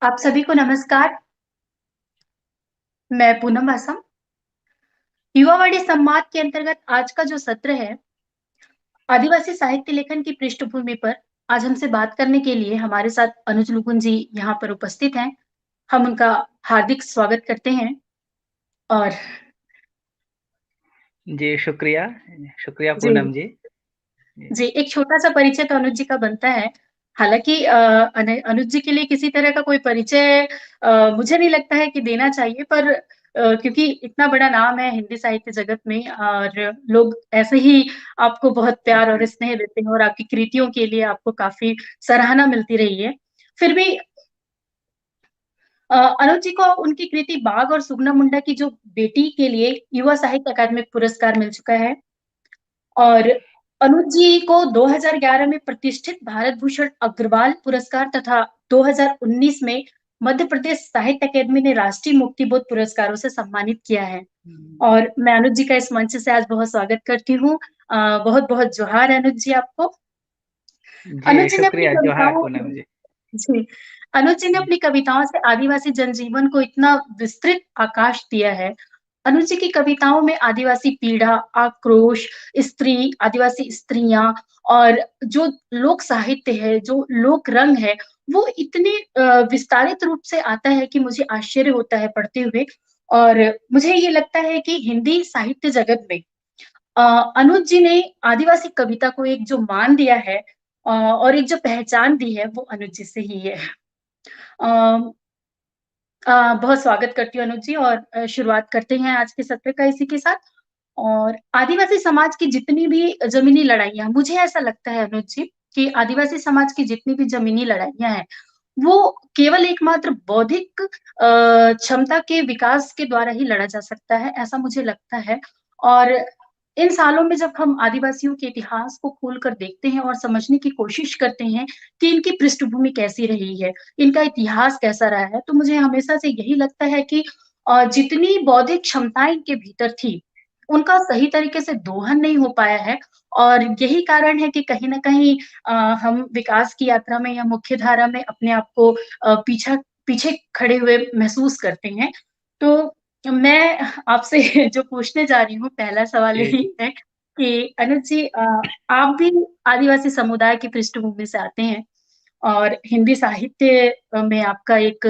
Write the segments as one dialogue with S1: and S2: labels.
S1: आप सभी को नमस्कार। मैं पूनम असम। युवावाणी संवाद के अंतर्गत आज का जो सत्र है, आदिवासी साहित्य लेखन की पृष्ठभूमि पर आज हमसे बात करने के लिए हमारे साथ अनुज लुगुन जी यहाँ पर उपस्थित हैं। हम उनका हार्दिक स्वागत करते हैं। और
S2: जी, शुक्रिया। शुक्रिया
S1: जी
S2: पूनम जी। जी,
S1: जी, एक छोटा सा परिचय तो अनुज जी का बनता है। हालांकि अनुज जी के लिए किसी तरह का कोई परिचय मुझे नहीं लगता है कि देना चाहिए, पर क्योंकि इतना बड़ा नाम है हिंदी साहित्य जगत में, और लोग ऐसे ही आपको बहुत प्यार और
S2: जी,
S1: स्नेह देते हैं और आपकी कृतियों के लिए आपको काफी सराहना मिलती रही है। फिर भी अनुज जी को उनकी कृति बाघ और सुगना मुंडा की जो बेटी के लिए युवा साहित्य अकादमी पुरस्कार मिल चुका है। और अनुज जी को 2011 में प्रतिष्ठित भारत भूषण अग्रवाल पुरस्कार तथा 2019 में मध्य प्रदेश साहित्य अकादमी ने राष्ट्रीय मुक्तिबोध पुरस्कारों से सम्मानित किया है। और मैं अनुज जी का इस मंच से आज बहुत स्वागत करती हूँ। बहुत बहुत जोहार अनुज जी आपको।
S2: जी,
S1: अनुज जी ने अपनी
S2: शुक्रिया। जोहार
S1: कविताओं
S2: पूनम जी।
S1: जी अनुज जी ने अपनी कविताओं से आदिवासी जनजीवन को इतना विस्तृत आकाश दिया है। अनुज जी की कविताओं में आदिवासी पीड़ा, आक्रोश, स्त्री, आदिवासी स्त्रियां और जो लोक साहित्य है, जो लोक रंग है, वो इतने विस्तारित रूप से आता है कि मुझे आश्चर्य होता है पढ़ते हुए। और मुझे ये लगता है कि हिंदी साहित्य जगत में अ, अनुज जी ने आदिवासी कविता को एक जो मान दिया है और एक जो पहचान दी है, वो अनुज जी से ही है। अ, बहुत स्वागत करती हूँ अनुज जी, और शुरुआत करते हैं आज के सत्र का इसी के साथ। और आदिवासी समाज की जितनी भी जमीनी लड़ाइयां, मुझे ऐसा लगता है अनुज जी कि आदिवासी समाज की जितनी भी जमीनी लड़ाइयां हैं, वो केवल एकमात्र बौद्धिक क्षमता के विकास के द्वारा ही लड़ा जा सकता है, ऐसा मुझे लगता है। और इन सालों में जब हम आदिवासियों के इतिहास को खोलकर देखते हैं और समझने की कोशिश करते हैं कि इनकी पृष्ठभूमि कैसी रही है, इनका इतिहास कैसा रहा है, तो मुझे हमेशा से यही लगता है कि जितनी बौद्धिक क्षमताएं इनके भीतर थी, उनका सही तरीके से दोहन नहीं हो पाया है। और यही कारण है कि कहीं ना कहीं हम विकास की यात्रा में या मुख्य धारा में अपने आप को पीछा पीछे खड़े हुए महसूस करते हैं। तो मैं आपसे जो पूछने जा रही हूँ, पहला सवाल
S2: जी,
S1: यही है कि अनुज जी, आप भी आदिवासी समुदाय की पृष्ठभूमि से आते हैं और हिंदी साहित्य में आपका एक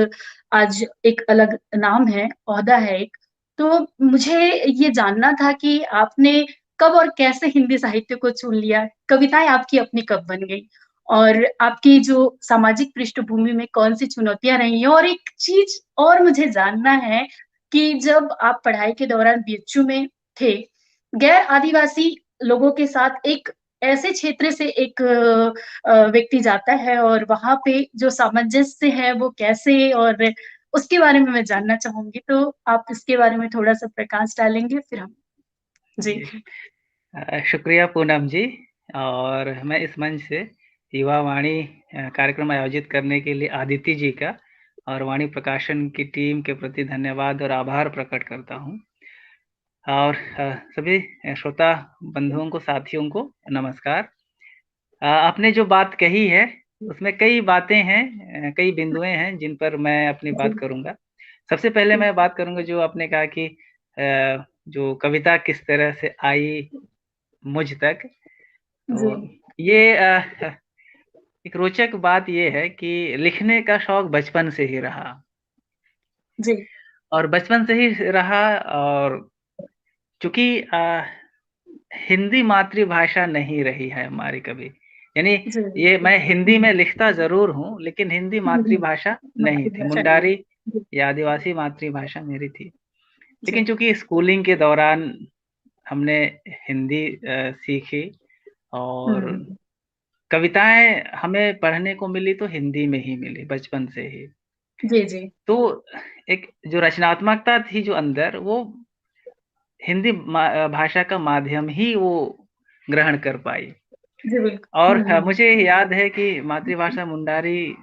S1: आज एक अलग नाम है, ओहदा है एक। तो मुझे ये जानना था कि आपने कब और कैसे हिंदी साहित्य को चुन लिया, कविताएं आपकी अपनी कब बन गई, और आपकी जो सामाजिक पृष्ठभूमि में कौन सी चुनौतियां रही हैं। और एक चीज और मुझे जानना है कि जब आप पढ़ाई के दौरान बीएचयू में थे, गैर आदिवासी लोगों के साथ एक ऐसे क्षेत्र से एक व्यक्ति जाता है, और वहां पे जो सामंजस्य है वो कैसे, और उसके बारे में मैं जानना चाहूंगी। तो आप इसके बारे में थोड़ा सा प्रकाश डालेंगे, फिर हम। जी
S2: जी। शुक्रिया पूनम जी। और मैं इस मंच से युवा वाणी कार्यक्रम आयोजित करने के लिए आदित्य जी का और वाणी प्रकाशन की टीम के प्रति धन्यवाद और आभार प्रकट करता हूँ। और सभी श्रोता बंधुओं को, साथियों को नमस्कार। आपने जो बात कही है, उसमें कई बातें हैं, कई बिंदुएं हैं जिन पर मैं अपनी
S1: जी
S2: बात करूंगा। सबसे पहले मैं बात करूंगा जो आपने कहा कि जो कविता किस तरह से आई मुझ तक।
S1: जी
S2: तो ये एक रोचक बात ये है कि लिखने का शौक बचपन से ही रहा,
S1: जी
S2: और बचपन से ही रहा। और चूंकि हिंदी मातृभाषा नहीं रही है हमारी कभी, यानी
S1: जी
S2: ये मैं हिंदी में लिखता जरूर हूँ लेकिन हिंदी मातृभाषा नहीं थी,
S1: मातृभाषा नहीं।
S2: मुंडारी
S1: जी
S2: या आदिवासी मातृभाषा मेरी थी। लेकिन
S1: जी
S2: चूंकि स्कूलिंग के दौरान हमने हिंदी सीखी, और
S1: हम्म,
S2: कविताएं हमें पढ़ने को मिली तो हिंदी में ही मिली बचपन से ही।
S1: जी जी
S2: तो एक जो रचनात्मकता थी जो अंदर, वो हिंदी भाषा का माध्यम ही वो ग्रहण कर पाई।
S1: जी बिल्कुल।
S2: और मुझे याद है कि मातृभाषा मुंडारी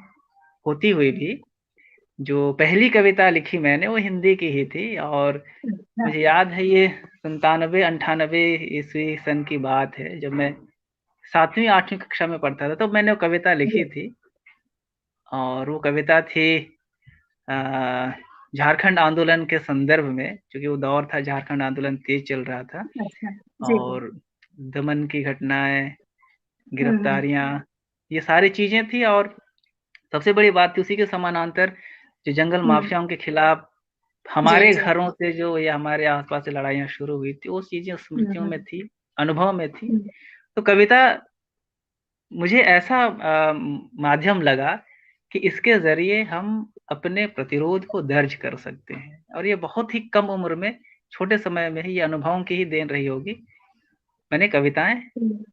S2: होती हुई भी जो पहली कविता लिखी मैंने वो हिंदी की ही थी। और
S1: हाँ,
S2: मुझे याद है ये 97-98 ईस्वी सन की बात है, जब मैं 7वीं 8वीं कक्षा में पढ़ता था तो मैंने वो कविता लिखी
S1: जी
S2: थी। और वो कविता थी झारखंड आंदोलन के संदर्भ में, क्योंकि वो दौर था झारखंड आंदोलन तेज चल रहा था
S1: अच्छा। जी, जी।
S2: और दमन की घटनाएं,
S1: हुँ, हुँ।
S2: गिरफ्तारियां, ये सारी चीजें थी। और सबसे बड़ी बात थी उसी के समानांतर जो जंगल
S1: हुँ।
S2: माफियाओं के खिलाफ
S1: जी,
S2: हमारे
S1: जी।
S2: घरों से जो या हमारे आसपास से लड़ाइयाँ शुरू हुई थी, वो चीज़ें
S1: हुँ,
S2: स्मृतियों में
S1: हुँ।
S2: थी, अनुभव में थी।
S1: हुँ।
S2: तो कविता मुझे ऐसा माध्यम लगा कि इसके ज़रिए हम अपने प्रतिरोध को दर्ज कर सकते हैं और ये बहुत ही कम उम्र में, छोटे समय में ही, ये अनुभवों की ही देन रही होगी। मैंने कविताएँ
S1: हुँ।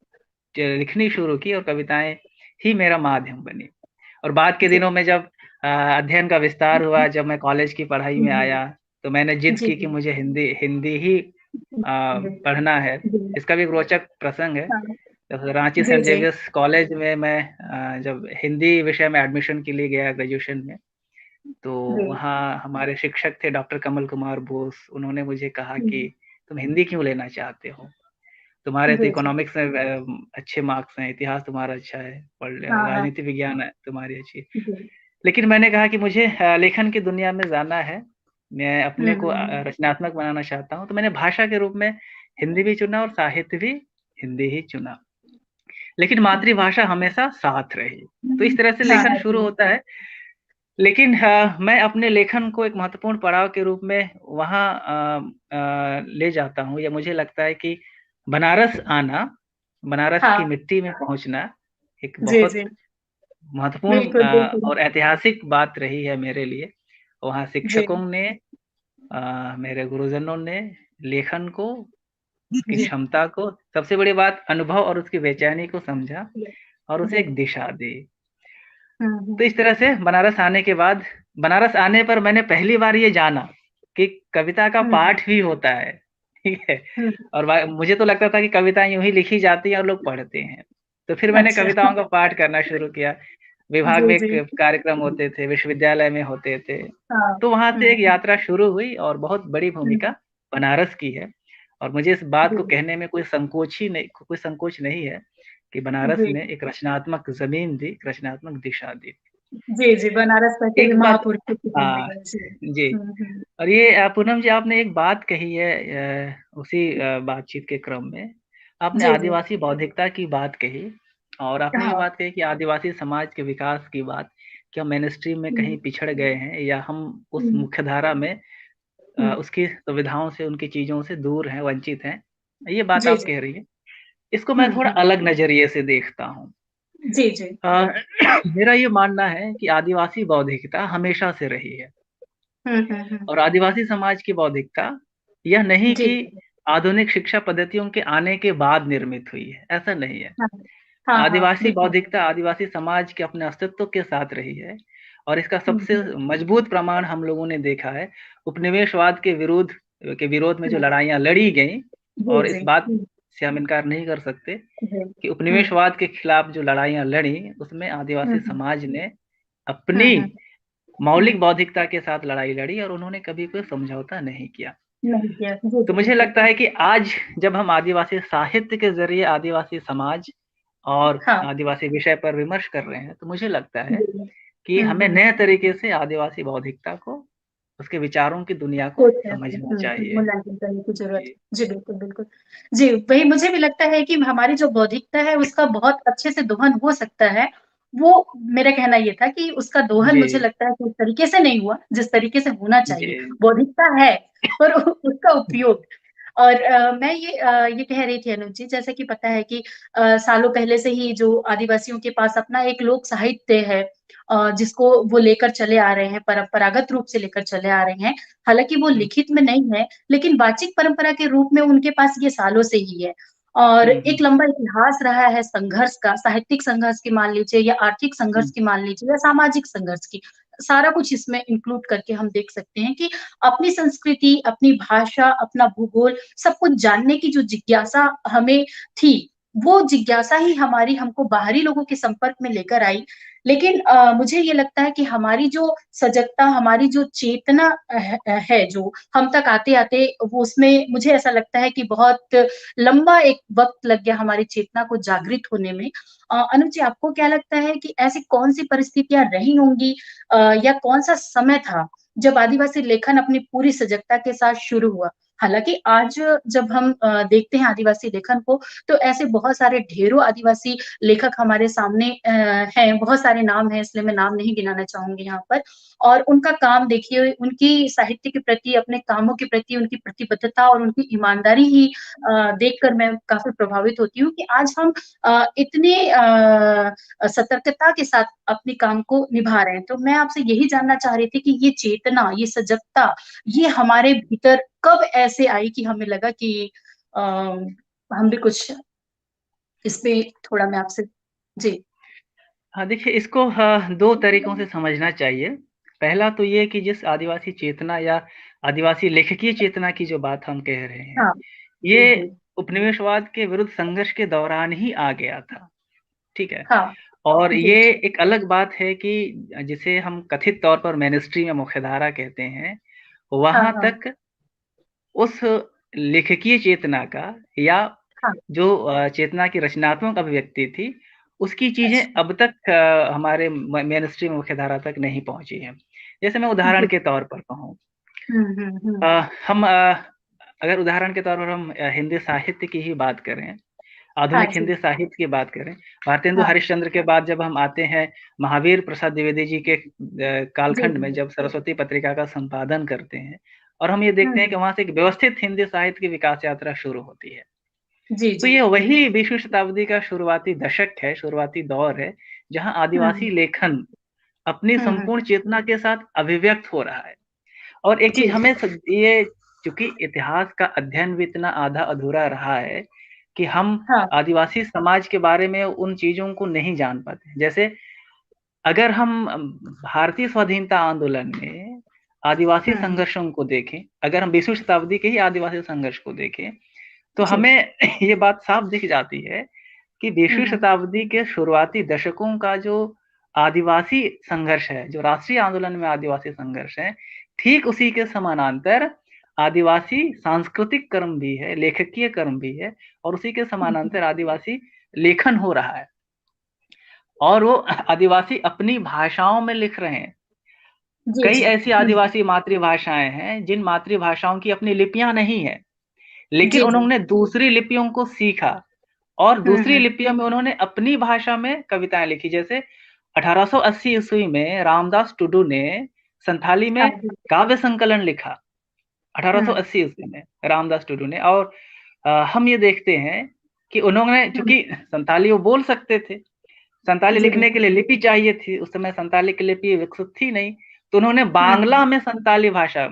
S2: लिखनी शुरू की और कविताएँ ही मेरा माध्यम बनी। और बाद के
S1: जी।
S2: दिनों में जब अध्ययन का विस्तार हुआ, जब मैं कॉलेज की पढ़ाई
S1: हुँ,
S2: में
S1: हुँ।
S2: आया, तो मैंने जिद
S1: जी,
S2: की कि
S1: जी।
S2: मुझे हिंदी हिंदी ही
S1: जी।
S2: पढ़ना है।
S1: जी।
S2: इसका भी एक रोचक प्रसंग है।
S1: हाँ।
S2: जब रांची
S1: जी,
S2: सेंट
S1: जी।
S2: जेवियर्स कॉलेज में मैं जब हिंदी विषय में एडमिशन के लिए गया ग्रेजुएशन में, तो
S1: जी।
S2: वहाँ हमारे शिक्षक थे डॉक्टर कमल कुमार बोस। उन्होंने मुझे कहा
S1: हुँ।
S2: कि तुम हिंदी क्यों लेना चाहते हो? तुम्हारे तो
S1: जी, जी।
S2: इकोनॉमिक्स में अच्छे मार्क्स हैं, इतिहास तुम्हारा अच्छा है,
S1: हाँ, हाँ।
S2: राजनीति विज्ञान है तुम्हारी अच्छी।
S1: जी।
S2: लेकिन मैंने कहा कि मुझे लेखन की दुनिया में जाना है, मैं
S1: हुँ,
S2: अपने को
S1: हुँ, हुँ।
S2: रचनात्मक बनाना चाहता हूँ, तो मैंने भाषा के रूप में हिंदी भी चुना और साहित्य भी हिंदी ही चुना। लेकिन
S1: अच्छा।
S2: मातृभाषा हमेशा साथ रही। तो इस तरह से
S1: हाँ,
S2: लेखन
S1: हाँ।
S2: शुरू
S1: जी।
S2: होता है। लेकिन मैं अपने लेखन को एक महत्वपूर्ण पड़ाव के रूप में वहाँ ले जाता हूँ, या मुझे लगता है कि बनारस आना, बनारस की
S1: हाँ।
S2: मिट्टी में पहुँचना एक
S1: जी,
S2: बहुत
S1: जी।
S2: महत्वपूर्ण
S1: बिल्कुल, बिल्कुल।
S2: और ऐतिहासिक बात रही है मेरे लिए। वहाँ
S1: जी।
S2: शिक्षकों ने, मेरे गुरुजनों ने लेखन को, उसकी
S1: जी।
S2: क्षमता को, सबसे बड़ी बात अनुभव और उसकी बेचैनी को समझा और उसे
S1: जी।
S2: एक दिशा दी।
S1: हुँ,
S2: तो
S1: हुँ।
S2: इस तरह से बनारस आने के बाद, बनारस आने पर मैंने पहली बार ये जाना कि कविता का
S1: हुँ, हुँ।
S2: पाठ भी होता है, ठीक है?
S1: हुँ।
S2: और मुझे तो लगता था कि कविताएँ यूँ ही लिखी जाती हैं और लोग पढ़ते हैं। तो फिर मैंने
S1: अच्छा।
S2: कविताओं का पाठ करना शुरू किया। विभाग
S1: जी,
S2: में
S1: जी।
S2: कार्यक्रम होते थे, विश्वविद्यालय में होते थे।
S1: हाँ।
S2: तो वहाँ
S1: हुँ,
S2: से एक
S1: हुँ।
S2: यात्रा शुरू हुई और बहुत बड़ी
S1: हुँ।
S2: भूमिका बनारस की है। और मुझे इस बात
S1: जी।
S2: को कहने में कोई संकोच नहीं है कि बनारस
S1: जी।
S2: ने एक रचनात्मक ज़मीन दी, एक रचनात्मक दिशा दी।
S1: जी, जी। बनारस वैसे भी
S2: एक बात,
S1: महापुरुषों की भूमि
S2: हाँ,
S1: है। जी।
S2: जी।
S1: हुँ, हुँ।
S2: और ये पूनम जी, आपने एक बात कही है उसी बातचीत के क्रम में, आपने
S1: जी, जी।
S2: आदिवासी बौद्धिकता की बात कही और आपने ये
S1: हाँ।
S2: बात कही कि आदिवासी समाज के विकास की बात, कि हम मेनस्ट्रीम में
S1: हुँ,
S2: कहीं पिछड़ गए हैं या हम उस
S1: हुँ,
S2: मुख्यधारा में
S1: हुँ।
S2: उसकी सुविधाओं से, उनकी चीज़ों से दूर हैं, वंचित हैं। ये बात
S1: जी,
S2: आप
S1: जी।
S2: कह रही हैं। इसको
S1: हुँ,
S2: मैं थोड़ा
S1: हुँ।
S2: अलग नज़रिए से देखता हूँ।
S1: जी, जी।
S2: अ, मेरा ये मानना है कि आदिवासी बौद्धिकता हमेशा से रही है।
S1: हुँ, हुँ, हुँ।
S2: और आदिवासी समाज की बौद्धिकता यह नहीं
S1: जी,
S2: कि
S1: जी।
S2: आधुनिक शिक्षा पद्धतियों के आने के बाद निर्मित हुई है, ऐसा नहीं है।
S1: हाँ। हाँ, हाँ।
S2: आदिवासी
S1: बिल्कुल।
S2: बौद्धिकता आदिवासी समाज के अपने अस्तित्व के साथ रही है और इसका
S1: हुँ,
S2: सबसे
S1: हुँ।
S2: मजबूत प्रमाण हम लोगों ने देखा है, उपनिवेशवाद के विरोध में जो
S1: हुँ।
S2: लड़ाइयाँ लड़ी गईं।
S1: जी,
S2: और इस
S1: जी।
S2: बात
S1: हुँ।
S2: से हम इनकार नहीं कर सकते
S1: जी।
S2: कि
S1: हुँ।
S2: उपनिवेशवाद के खिलाफ जो लड़ाइयाँ लड़ी, उसमें
S1: हुँ,
S2: आदिवासी
S1: हुँ।
S2: समाज ने
S1: हुँ,
S2: अपनी
S1: हुँ।
S2: मौलिक
S1: हुँ।
S2: बौद्धिकता के साथ लड़ाई लड़ी और उन्होंने कभी कोई समझौता नहीं किया।
S1: नहीं किया। जी,
S2: तो
S1: जी,
S2: मुझे
S1: बिल्कुल।
S2: लगता है कि आज जब हम आदिवासी साहित्य के ज़रिए आदिवासी समाज और
S1: हाँ।
S2: आदिवासी विषय पर विमर्श कर रहे हैं, तो मुझे लगता है
S1: जी, जी।
S2: कि
S1: हुँ,
S2: हमें
S1: हुँ।
S2: नए तरीके से आदिवासी बौद्धिकता को, उसके विचारों की दुनिया को
S1: सोच है।
S2: समझना
S1: हुँ, हुँ,
S2: चाहिए।
S1: मूल्यांकन करने की ज़रूरत
S2: जी,
S1: है। जी, बिल्कुल, बिल्कुल। जी, वही मुझे भी लगता है कि हमारी जो बौद्धिकता है उसका बहुत अच्छे से दोहन हो सकता है। वो मेरा कहना ये था कि उसका दोहन मुझे
S2: जी,
S1: लगता है कि उस तरीके से नहीं हुआ, जिस तरीके से होना चाहिए।
S2: जी,
S1: बौद्धिकता है, पर उसका उपयोग और मैं ये कह रही थी अनुज जी जैसे कि पता है कि सालों पहले से ही जो आदिवासियों के पास अपना एक लोक साहित्य है जिसको वो लेकर चले आ रहे हैं, परंपरागत रूप से लेकर चले आ रहे हैं। हालाँकि वो
S2: हुँ,
S1: लिखित में नहीं है, लेकिन वाचिक परंपरा के रूप में उनके पास ये सालों से ही है। और
S2: हुँ,
S1: एक लंबा इतिहास रहा है संघर्ष का, साहित्यिक संघर्ष की मान लीजिए या आर्थिक संघर्ष
S2: हुँ,
S1: की मान लीजिए या सामाजिक संघर्ष की। सारा कुछ इसमें इंक्लूड करके हम देख सकते हैं कि अपनी संस्कृति, अपनी भाषा, अपना भूगोल, सब कुछ जानने की जो जिज्ञासा हमें थी, वो जिज्ञासा ही हमारी हमको बाहरी लोगों के संपर्क में लेकर आई। लेकिन मुझे ये लगता है कि हमारी जो सजगता, हमारी जो चेतना है जो हम तक आते आते, वो उसमें मुझे ऐसा लगता है कि बहुत लंबा एक वक्त लग गया हमारी चेतना को जागृत होने में। अनुज जी, आपको क्या लगता है कि ऐसी कौन सी परिस्थितियां रही होंगी या कौन सा समय था जब आदिवासी लेखन अपनी पूरी सजगता के साथ शुरू हुआ? हालांकि आज जब हम देखते हैं आदिवासी लेखन को, तो ऐसे बहुत सारे ढेरों आदिवासी लेखक हमारे सामने हैं, बहुत सारे नाम हैं, इसलिए मैं नाम नहीं गिनाना चाहूंगी यहाँ पर। और उनका काम देखिए, उनकी साहित्य के प्रति, अपने कामों के प्रति उनकी प्रतिबद्धता और उनकी ईमानदारी ही देखकर मैं काफी प्रभावित होती हूँ कि आज हम इतने सतर्कता के साथ अपने काम को निभा रहे हैं। तो मैं आपसे यही जानना चाह रही थी कि ये चेतना, ये सजगता, ये हमारे भीतर कब ऐसे आई कि हमें लगा कि हम भी कुछ इस पे थोड़ा मैं आपसे। जी।
S2: हाँ, देखिए इसको हाँ, 2 तरीकों से समझना चाहिए। पहला तो ये कि जिस आदिवासी चेतना या आदिवासी लेखकीय चेतना की जो बात हम कह रहे हैं,
S1: हाँ। जी
S2: ये
S1: जी।
S2: उपनिवेशवाद के विरुद्ध संघर्ष के दौरान ही आ गया था, ठीक है?
S1: हाँ।
S2: और
S1: जी
S2: ये
S1: जी।
S2: एक अलग बात है कि जिसे हम कथित तौर पर मेनस्ट्रीम या मुख्यधारा कहते हैं,
S1: हाँ
S2: वहाँ
S1: हाँ।
S2: तक उस लेखकीय चेतना का या
S1: हाँ।
S2: जो चेतना की रचनात्मक अभिव्यक्ति थी, उसकी चीज़ें
S1: अच्छा।
S2: अब तक हमारे मेनस्ट्रीम मुख्यधारा तक नहीं पहुँची हैं। जैसे मैं उदाहरण
S1: जी।
S2: के तौर पर कहूँ,
S1: हम्म।
S2: हम अगर उदाहरण के तौर पर हम हिंदी साहित्य की ही बात करें,
S1: हाँ
S2: आधुनिक
S1: जी।
S2: हिंदी साहित्य की बात करें, भारतेंदु
S1: हाँ।
S2: हरिश्चंद्र के बाद जब हम आते हैं महावीर प्रसाद द्विवेदी जी के
S1: जी
S2: कालखंड
S1: जी।
S2: में जब सरस्वती पत्रिका का संपादन करते हैं और हम ये देखते हैं
S1: हम्म।
S2: कि वहाँ से एक व्यवस्थित हिंदी साहित्य की विकास यात्रा शुरू होती है।
S1: जी
S2: तो
S1: जी।
S2: ये वही 20वीं शताब्दी का शुरुआती दशक है, शुरुआती दौर है, जहाँ
S1: हम्म
S2: आदिवासी लेखन अपनी
S1: हम्म।
S2: संपूर्ण चेतना के साथ अभिव्यक्त हो रहा है। और एक चीज़
S1: जी जी।
S2: हमें ये चूँकि इतिहास का अध्ययन भी इतना आधा-अधूरा रहा है, कि हम
S1: हाँ।
S2: आदिवासी समाज के बारे में उन चीज़ों को नहीं जान पाते। जैसे अगर हम भारतीय स्वाधीनता आंदोलन में आदिवासी
S1: हम्म।
S2: संघर्षों को देखें, अगर हम 20वीं शताब्दी के ही आदिवासी संघर्ष को देखें, तो
S1: जी।
S2: हमें ये बात साफ दिख जाती है कि 20वीं
S1: हम्म।
S2: शताब्दी के शुरुआती दशकों का जो आदिवासी संघर्ष है, जो राष्ट्रीय आंदोलन में आदिवासी संघर्ष है, ठीक उसी के समानांतर आदिवासी सांस्कृतिक कर्म भी है, लेखकीय कर्म भी है और उसी के
S1: हम्म।
S2: समानांतर आदिवासी लेखन हो रहा है और वो आदिवासी अपनी भाषाओं में लिख रहे हैं।
S1: जी
S2: कई
S1: जी।
S2: ऐसी आदिवासी मातृभाषाएं हैं जिन मातृभाषाओं की अपनी लिपियां नहीं है, लेकिन
S1: जी जी।
S2: उन्होंने दूसरी लिपियों को सीखा और दूसरी
S1: हम्म।
S2: लिपियों में उन्होंने अपनी भाषा में कविताएं लिखी। जैसे 1880 ईस्वी में रामदास टुडू ने संथाली
S1: हाँ
S2: में
S1: जी।
S2: काव्य संकलन लिखा।
S1: हम्म
S2: 1880 ईस्वी में रामदास टुडू ने। और हम ये देखते हैं कि उन्होंने
S1: हम्म।
S2: चूंकि संथाली वो बोल सकते थे, संथाली
S1: जी
S2: लिखने के
S1: बिल्कुल।
S2: लिए लिपि चाहिए थी, उस समय संथाली की लिपि विकसित थी नहीं, तो उन्होंने
S1: हम्म।
S2: बांग्ला में संथाली भाषा,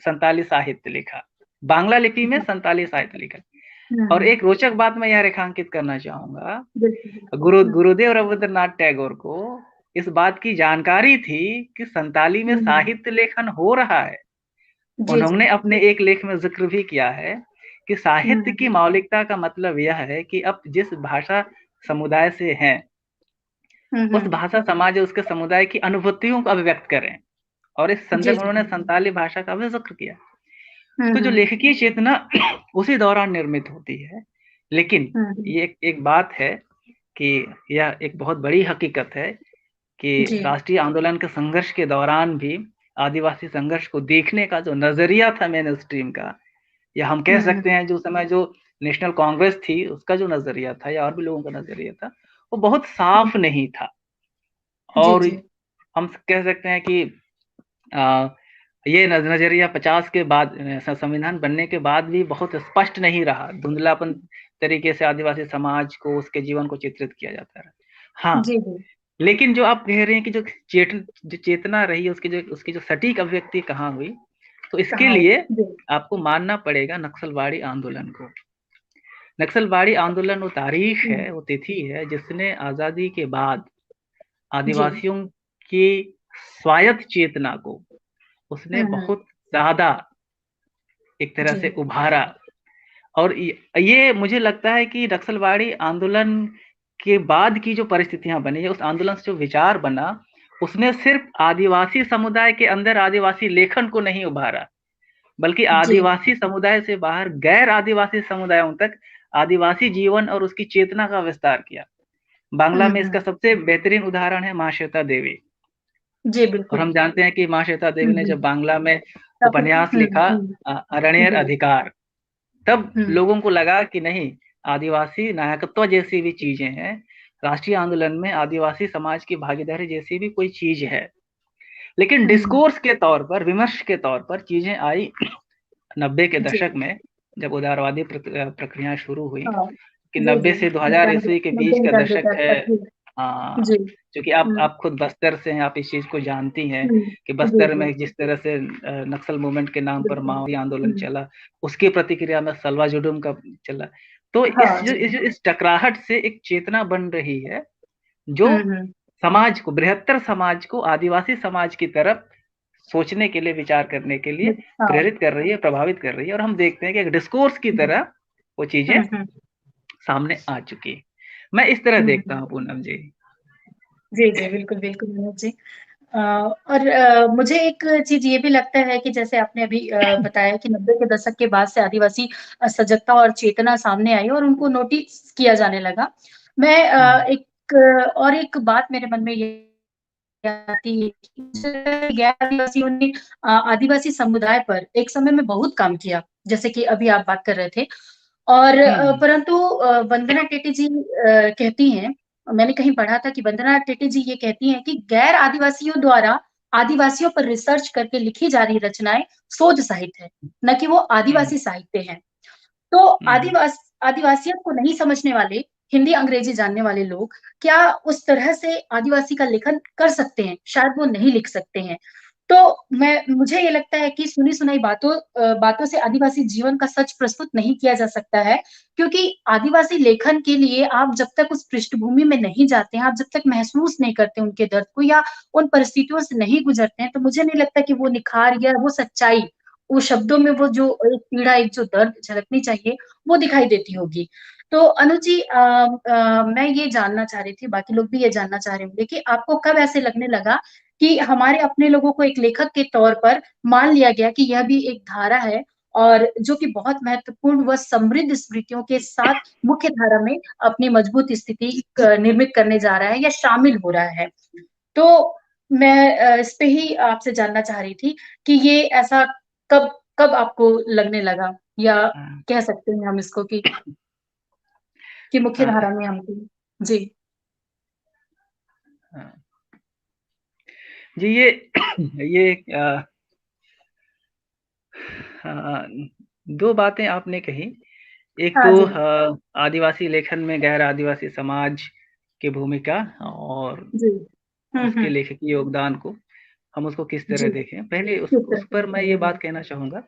S2: संथाली साहित्य लिखा, बांग्ला लिपि में
S1: जी।
S2: संथाली साहित्य लिखा। और
S1: हम्म।
S2: एक रोचक बात मैं यह रेखांकित करना चाहूंगा,
S1: बिल्कुल बिल्कुल।
S2: गुरुदेव रवींद्रनाथ टैगोर को इस बात की जानकारी थी कि संताली में
S1: हम्म।
S2: साहित्य लेखन हो रहा है।
S1: जी जी।
S2: उन्होंने अपने एक लेख में जिक्र भी किया है कि साहित्य
S1: हम्म।
S2: की मौलिकता का मतलब यह है कि अब जिस भाषा समुदाय से हैं, उस
S1: हम्म।
S2: भाषा समाज उसके समुदाय की अनुभूतियों को अभिव्यक्त करें। और इस
S1: जी
S2: संदर्भ में
S1: जी।
S2: उन्होंने संताली भाषा का भी जिक्र किया। तो जो
S1: हम्म।
S2: लेखकीय चेतना उसी दौरान निर्मित होती है। लेकिन
S1: हम्म।
S2: ये एक बात है कि यह एक बहुत बड़ी हकीकत है कि
S1: जी।
S2: राष्ट्रीय आंदोलन के संघर्ष के दौरान भी आदिवासी संघर्ष को देखने का जो नजरिया था मेन स्ट्रीम का, या हम कह
S1: हम्म।
S2: सकते हैं जो समय जो नेशनल कांग्रेस थी उसका जो नजरिया था या और भी लोगों का नजरिया था, वो बहुत साफ नहीं था।
S1: जी
S2: और
S1: जी।
S2: हम कह सकते हैं कि आ, ये नजरिया 50 के बाद संविधान बनने के बाद भी बहुत स्पष्ट नहीं रहा, धुंधलापन तरीके से आदिवासी समाज को, उसके जीवन को चित्रित किया जाता है। हाँ,
S1: जी जी।
S2: लेकिन जो आप कह रहे हैं कि जो चेतना रही, उसकी जो सटीक अभिव्यक्ति कहाँ हुई, तो इसके
S1: कहाँ हुई?
S2: लिए
S1: जी।
S2: आपको मानना पड़ेगा नक्सलवाड़ी आंदोलन को। नक्सलवाड़ी आंदोलन वो तारीख है,
S1: हम्म।
S2: वो तिथि है जिसने आजादी के बाद
S1: जी।
S2: आदिवासियों की स्वायत्त चेतना को उसने
S1: हम्म।
S2: बहुत ज्यादा एक तरह
S1: जी।
S2: से उभारा और ये मुझे लगता है कि नक्सलवाड़ी आंदोलन के बाद की जो परिस्थितियां बनी है, उस आंदोलन से जो विचार बना, उसने सिर्फ आदिवासी समुदाय के अंदर आदिवासी लेखन को नहीं उभारा, बल्कि
S1: जी।
S2: आदिवासी समुदाय से बाहर गैर आदिवासी समुदायों तक आदिवासी जीवन और उसकी चेतना का विस्तार किया। बांग्ला में इसका सबसे बेहतरीन उदाहरण है महाश्वेता देवी।
S1: जी,
S2: और
S1: बिल्कुल।
S2: हम जानते हैं कि महाश्वेता देवी ने जब बांग्ला में
S1: काफ़ी
S2: उपन्यास लिखा अरण्येर
S1: जी।
S2: अधिकार, तब
S1: हुँ,
S2: लोगों को लगा कि नहीं, आदिवासी नायकत्व जैसी भी चीजें हैं, राष्ट्रीय आंदोलन में आदिवासी समाज की भागीदारी जैसी भी कोई चीज है। लेकिन
S1: हुँ,
S2: डिस्कोर्स के तौर पर, विमर्श के तौर पर चीजें आई 90 के
S1: जी।
S2: दशक में, जब उदारवादी प्रक्रियाएं शुरू हुई,
S1: हाँ।
S2: कि
S1: जी,
S2: 90
S1: जी।
S2: से 2000
S1: 95
S2: ईस्वी के बीच का
S1: 90-95
S2: दशक
S1: के
S2: है।
S1: आसपास जी। जी।
S2: क्योंकि
S1: हुँ,
S2: आप खुद बस्तर से हैं, आप इस चीज को जानती हैं
S1: हुँ।
S2: कि
S1: जी,
S2: बस्तर
S1: जी।
S2: में जिस तरह से नक्सल मूवमेंट के नाम पर
S1: बिल्कुल।
S2: माओवादी आंदोलन
S1: हुँ।
S2: चला, उसकी प्रतिक्रिया में सलवा जुडूम का चला। तो
S1: हाँ, जी।
S2: इस टकराहट से एक चेतना बन रही है, जो
S1: हुँ, हुँ।
S2: समाज को, बृहत्तर समाज को आदिवासी समाज की तरफ सोचने के लिए, विचार करने के लिए
S1: हाँ।
S2: प्रेरित कर रही है, प्रभावित कर रही है। और हम देखते हैं कि एक डिस्कोर्स की
S1: जी।
S2: तरह वो चीजें
S1: हुँ, हुँ।
S2: सामने आ चुकी है। मैं इस तरह
S1: हुँ,
S2: देखता
S1: हुँ।
S2: हूँ पूनम जी।
S1: जी, जी, बिल्कुल, बिल्कुल मनोज जी। और मुझे एक चीज़ ये भी लगता है कि जैसे आपने अभी बताया कि 90 के दशक के बाद से आदिवासी सजगता और चेतना सामने आई और उनको नोटिस किया जाने लगा। मैं
S2: हम्म,
S1: और एक बात मेरे मन में ये आती है कि गैर आदिवासियों ने आदिवासी समुदाय पर एक समय में बहुत काम किया, जैसे कि अभी आप बात कर रहे थे। और
S2: हम्म,
S1: परंतु वंदना टेटी जी कहती हैं, मैंने कहीं पढ़ा था कि वंदना टेटी जी ये कहती हैं कि गैर आदिवासियों द्वारा आदिवासियों पर रिसर्च करके लिखी जा रही रचनाएँ शोध साहित्य है, न कि वो
S2: हम्म,
S1: आदिवासी साहित्य हैं। तो
S2: हम्म,
S1: आदिवासियत को नहीं समझने वाले, हिंदी अंग्रेजी जानने वाले लोग क्या उस तरह से आदिवासी का लेखन कर सकते हैं? शायद वो नहीं लिख सकते हैं। तो मुझे ये लगता है कि सुनी-सुनाई बातों से आदिवासी जीवन का सच प्रस्तुत नहीं किया जा सकता है, क्योंकि आदिवासी लेखन के लिए आप जब तक उस पृष्ठभूमि में नहीं जाते हैं, आप जब तक महसूस नहीं करते उनके दर्द को या उन परिस्थितियों से नहीं गुज़रते हैं, तो मुझे नहीं लगता कि वो निखार या वो सच्चाई, वो शब्दों में वो जो एक पीड़ा, एक जो दर्द झलकनी चाहिए, वो दिखाई देती होगी। तो अनुज जी मैं ये जानना चाह रही थी, बाकी लोग भी ये जानना चाह रहे होंगे कि आपको कब ऐसे लगने लगा कि हमारे अपने लोगों को एक लेखक के तौर पर मान लिया गया कि यह भी एक धारा है और जो कि बहुत महत्वपूर्ण व समृद्ध स्मृतियों के साथ मुख्य धारा में अपनी मजबूत स्थिति निर्मित करने जा रहा है या शामिल हो रहा है। तो मैं इस पे ही आपसे जानना चाह रही थी कि ये ऐसा कब कब आपको लगने लगा या
S2: हाँ,
S1: कह सकते हैं हम इसको कि मुख्य
S2: हाँ,
S1: धारा में हम थी? जी।
S2: हाँ। जी, ये ये हाँ, दो बातें आपने कही। एक
S1: हाँ
S2: तो
S1: जी।
S2: आदिवासी लेखन में गैर आदिवासी समाज की भूमिका और
S1: जी। हुँ,
S2: उसके
S1: हुँ।
S2: लेखकीय योगदान को हम उसको किस तरह
S1: जी।
S2: देखें। पहले उस
S1: किस तरह
S2: उस
S1: से
S2: पर मैं
S1: देखते
S2: ये
S1: हैं?
S2: बात कहना चाहूँगा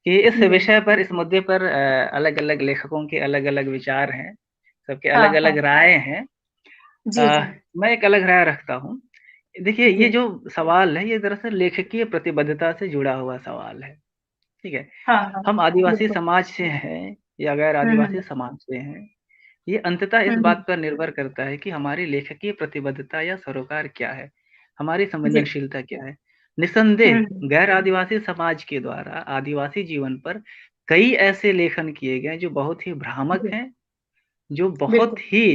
S2: कि इस
S1: जी।
S2: विषय पर, इस मुद्दे पर अलग-अलग लेखकों के अलग-अलग विचार हैं, सबके
S1: हाँ,
S2: अलग-अलग
S1: हाँ।
S2: राय हैं।
S1: जी, जी।
S2: मैं एक अलग राय रखता हूँ। देखिए,
S1: जी।
S2: ये जो सवाल है, ये दरअसल लेखकीय प्रतिबद्धता से जुड़ा हुआ सवाल है, ठीक है?
S1: हाँ, हाँ।
S2: हम आदिवासी
S1: बिल्कुल।
S2: समाज से हैं या गैर
S1: हुँ,
S2: आदिवासी
S1: हुँ।
S2: समाज से हैं, ये अंततः
S1: हुँ,
S2: इस
S1: हुँ।
S2: बात पर निर्भर करता है कि हमारी लेखकीय प्रतिबद्धता या सरोकार क्या है, हमारी
S1: जी।
S2: संवेदनशीलता क्या है।
S1: हुँ,
S2: निस्संदेह
S1: हुँ।
S2: गैर आदिवासी समाज के द्वारा आदिवासी जीवन पर कई ऐसे लेखन किए गए जो बहुत ही भ्रामक
S1: जी,
S2: हैं, जो बहुत
S1: बिल्कुल।
S2: ही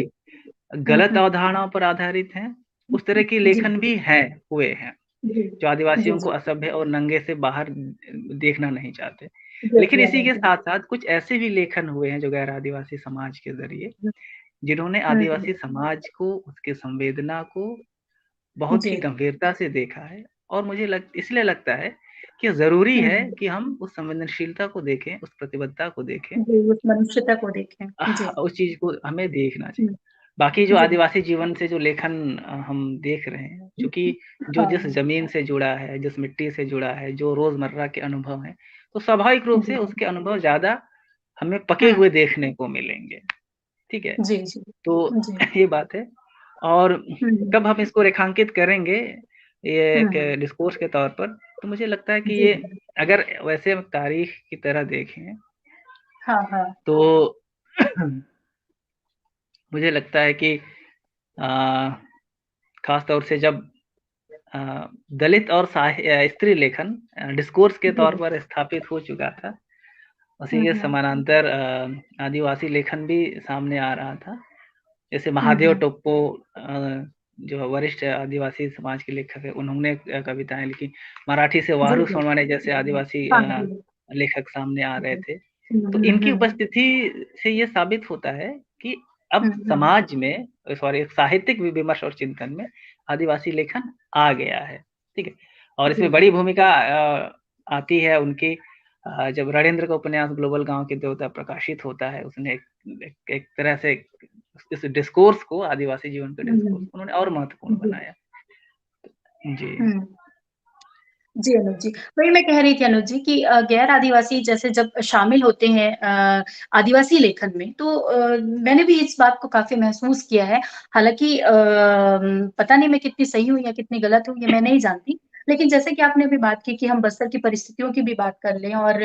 S1: हुँ,
S2: गलत
S1: हुँ।
S2: अवधारणाओं पर आधारित हैं। उस तरह के
S1: जी,
S2: लेखन भी हैं, हुए हैं,
S1: जी।
S2: जो
S1: जी,
S2: आदिवासियों को
S1: जी।
S2: असभ्य और नंगे से बाहर देखना नहीं चाहते।
S1: देख
S2: लेकिन
S1: लिया
S2: इसी के
S1: मैंने।
S2: साथ-साथ कुछ ऐसे भी लेखन हुए हैं जो गैर आदिवासी समाज के ज़रिए,
S1: हुँ,
S2: जिन्होंने
S1: हुँ, हुँ।
S2: आदिवासी समाज को, उसके संवेदना को बहुत ही
S1: जी।
S2: गंभीरता से देखा है। और मुझे इसलिए लगता है कि ज़रूरी
S1: हुँ,
S2: है
S1: हुँ।
S2: कि हम उस संवेदनशीलता को देखें, उस प्रतिबद्धता को देखें।
S1: जी, उस मनुष्यता को देखें। जी।
S2: उस चीज़ को हमें देखना
S1: हुँ,
S2: चाहिए। बाकी जो
S1: जी।
S2: आदिवासी जीवन से जो लेखन हम देख रहे हैं, चूँकि जो जिस
S1: हाँ।
S2: ज़मीन से जुड़ा है, जिस मिट्टी से जुड़ा है, जो रोज़मर्रा के अनुभव हैं, तो स्वाभाविक रूप से
S1: जी।
S2: उसके अनुभव ज़्यादा हमें पके
S1: हुँ।
S2: हुए देखने को मिलेंगे, ठीक है?
S1: जी, जी।
S2: तो
S1: जी।
S2: ये बात है। और
S1: हुँ, हुँ।
S2: कब हम इसको रेखांकित करेंगे, ये
S1: हुँ,
S2: एक
S1: हुँ।
S2: डिस्कोर्स के तौर पर, तो मुझे लगता है कि
S1: जी,
S2: ये,
S1: जी।
S2: अगर वैसे हम तारीख की तरह देखें,
S1: हाँ, हाँ।
S2: तो मुझे लगता है कि अ, ख़ास तौर से जब दलित और स्त्री लेखन डिस्कोर्स के
S1: जी,
S2: तौर
S1: जी।
S2: पर स्थापित हो चुका था, उसी
S1: हुँ,
S2: के
S1: हुँ।
S2: समानांतर आदिवासी लेखन भी सामने आ रहा था। जैसे
S1: हुँ,
S2: महादेव
S1: हुँ।
S2: टोप्पो जो वरिष्ठ आदिवासी समाज के लेखक हैं, उन्होंने कविताएँ लिखी। मराठी से
S1: जी,
S2: वारू
S1: जी।
S2: सोनवाने जैसे आदिवासी
S1: हाँ जी।
S2: लेखक सामने आ रहे
S1: जी।
S2: थे।
S1: हुँ,
S2: तो
S1: हुँ,
S2: इनकी
S1: हुँ।
S2: उपस्थिति से ये साबित होता है कि
S1: हुँ,
S2: अब
S1: हुँ।
S2: समाज में सॉरी साहित्यिक विमर्श और चिंतन में आदिवासी लेखन आ गया है, ठीक है? और
S1: जी,
S2: इसमें
S1: जी।
S2: बड़ी भूमिका आती है उनकी जब रणेंद्र का उपन्यास ग्लोबल गाँव के देवता प्रकाशित होता है, उसने एक एक तरह से इस डिस्कोर्स को आदिवासी जीवन के
S1: हुँ,
S2: डिस्कोर्स
S1: हुँ।
S2: को उन्होंने और महत्वपूर्ण
S1: जी।
S2: बनाया। जी।
S1: हुँ। जी, अनुज जी। वही मैं कह रही थी अनुज जी कि गैर आदिवासी जैसे जब शामिल होते हैं आदिवासी लेखन में तो मैंने भी इस बात को काफ़ी महसूस किया है। हालाँकि पता नहीं मैं कितनी सही हूँ या कितनी गलत हूँ ये मैं नहीं जानती। लेकिन जैसे कि आपने अभी बात की कि हम बस्तर की परिस्थितियों की भी बात कर लें और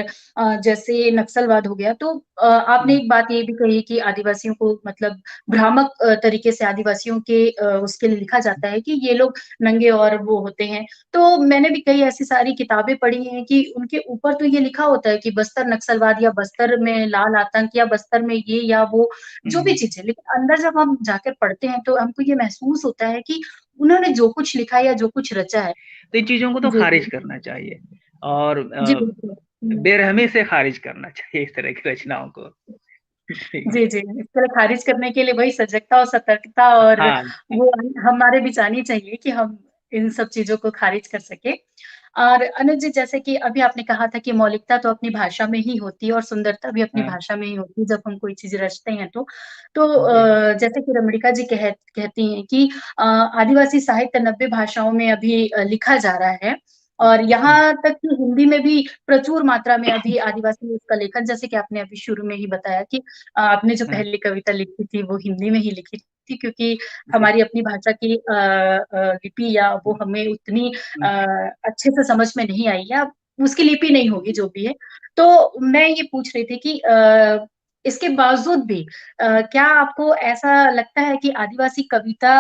S1: जैसे नक्सलवाद हो गया तो आपने
S2: हुँ,
S1: एक बात ये भी कही कि आदिवासियों को मतलब भ्रामक तरीके से आदिवासियों के उसके लिए लिखा जाता है कि ये लोग नंगे और वो होते हैं। तो मैंने भी कई ऐसी सारी किताबें पढ़ी हैं कि उनके ऊपर तो ये लिखा होता है कि बस्तर नक्सलवाद या बस्तर में लाल आतंक या बस्तर में ये या वो, जो भी
S2: हुँ।
S1: चीज़ है। लेकिन अंदर जब हम जाकर पढ़ते हैं तो हमको ये महसूस होता है कि उन्होंने जो कुछ लिखा है या जो कुछ रचा है
S2: तो इन चीज़ों को तो
S1: जी,
S2: ख़ारिज
S1: जी।
S2: करना चाहिए और
S1: जी, बिल्कुल। हुँ।
S2: बेरहमी से ख़ारिज करना चाहिए इस तरह की रचनाओं को। ठीक है।
S1: जी, जी। इसको ख़ारिज करने के लिए वही सजगता और सतर्कता और
S2: हाँ, हाँ।
S1: वो हमारे बीच आनी चाहिए कि हम इन सब चीज़ों को ख़ारिज कर सकें। और अनुज जी जैसे कि अभी आपने कहा था कि मौलिकता तो अपनी भाषा में ही होती है और सुंदरता भी अपनी
S2: हाँ,
S1: भाषा में ही होती है जब हम कोई चीज़ रचते हैं तो। तो
S2: जी।
S1: जैसे कि रमणिका जी कहती हैं कि आदिवासी साहित्य 90 भाषाओं में अभी लिखा जा रहा है और
S2: हुँ,
S1: यहाँ तक कि हिंदी में भी प्रचुर मात्रा में अभी आदिवासी उसका लेखन जैसे कि आपने अभी शुरू में ही बताया कि आपने जो
S2: हाँ,
S1: पहली कविता लिखी थी वो हिंदी में ही लिखी थी क्योंकि
S2: जी।
S1: हमारी अपनी भाषा की लिपि या वो हमें उतनी
S2: हुँ,
S1: अच्छे से समझ में नहीं आई है, अब उसकी लिपि नहीं होगी जो भी है। तो मैं ये पूछ रही थी कि इसके बावजूद भी क्या आपको ऐसा लगता है कि आदिवासी कविता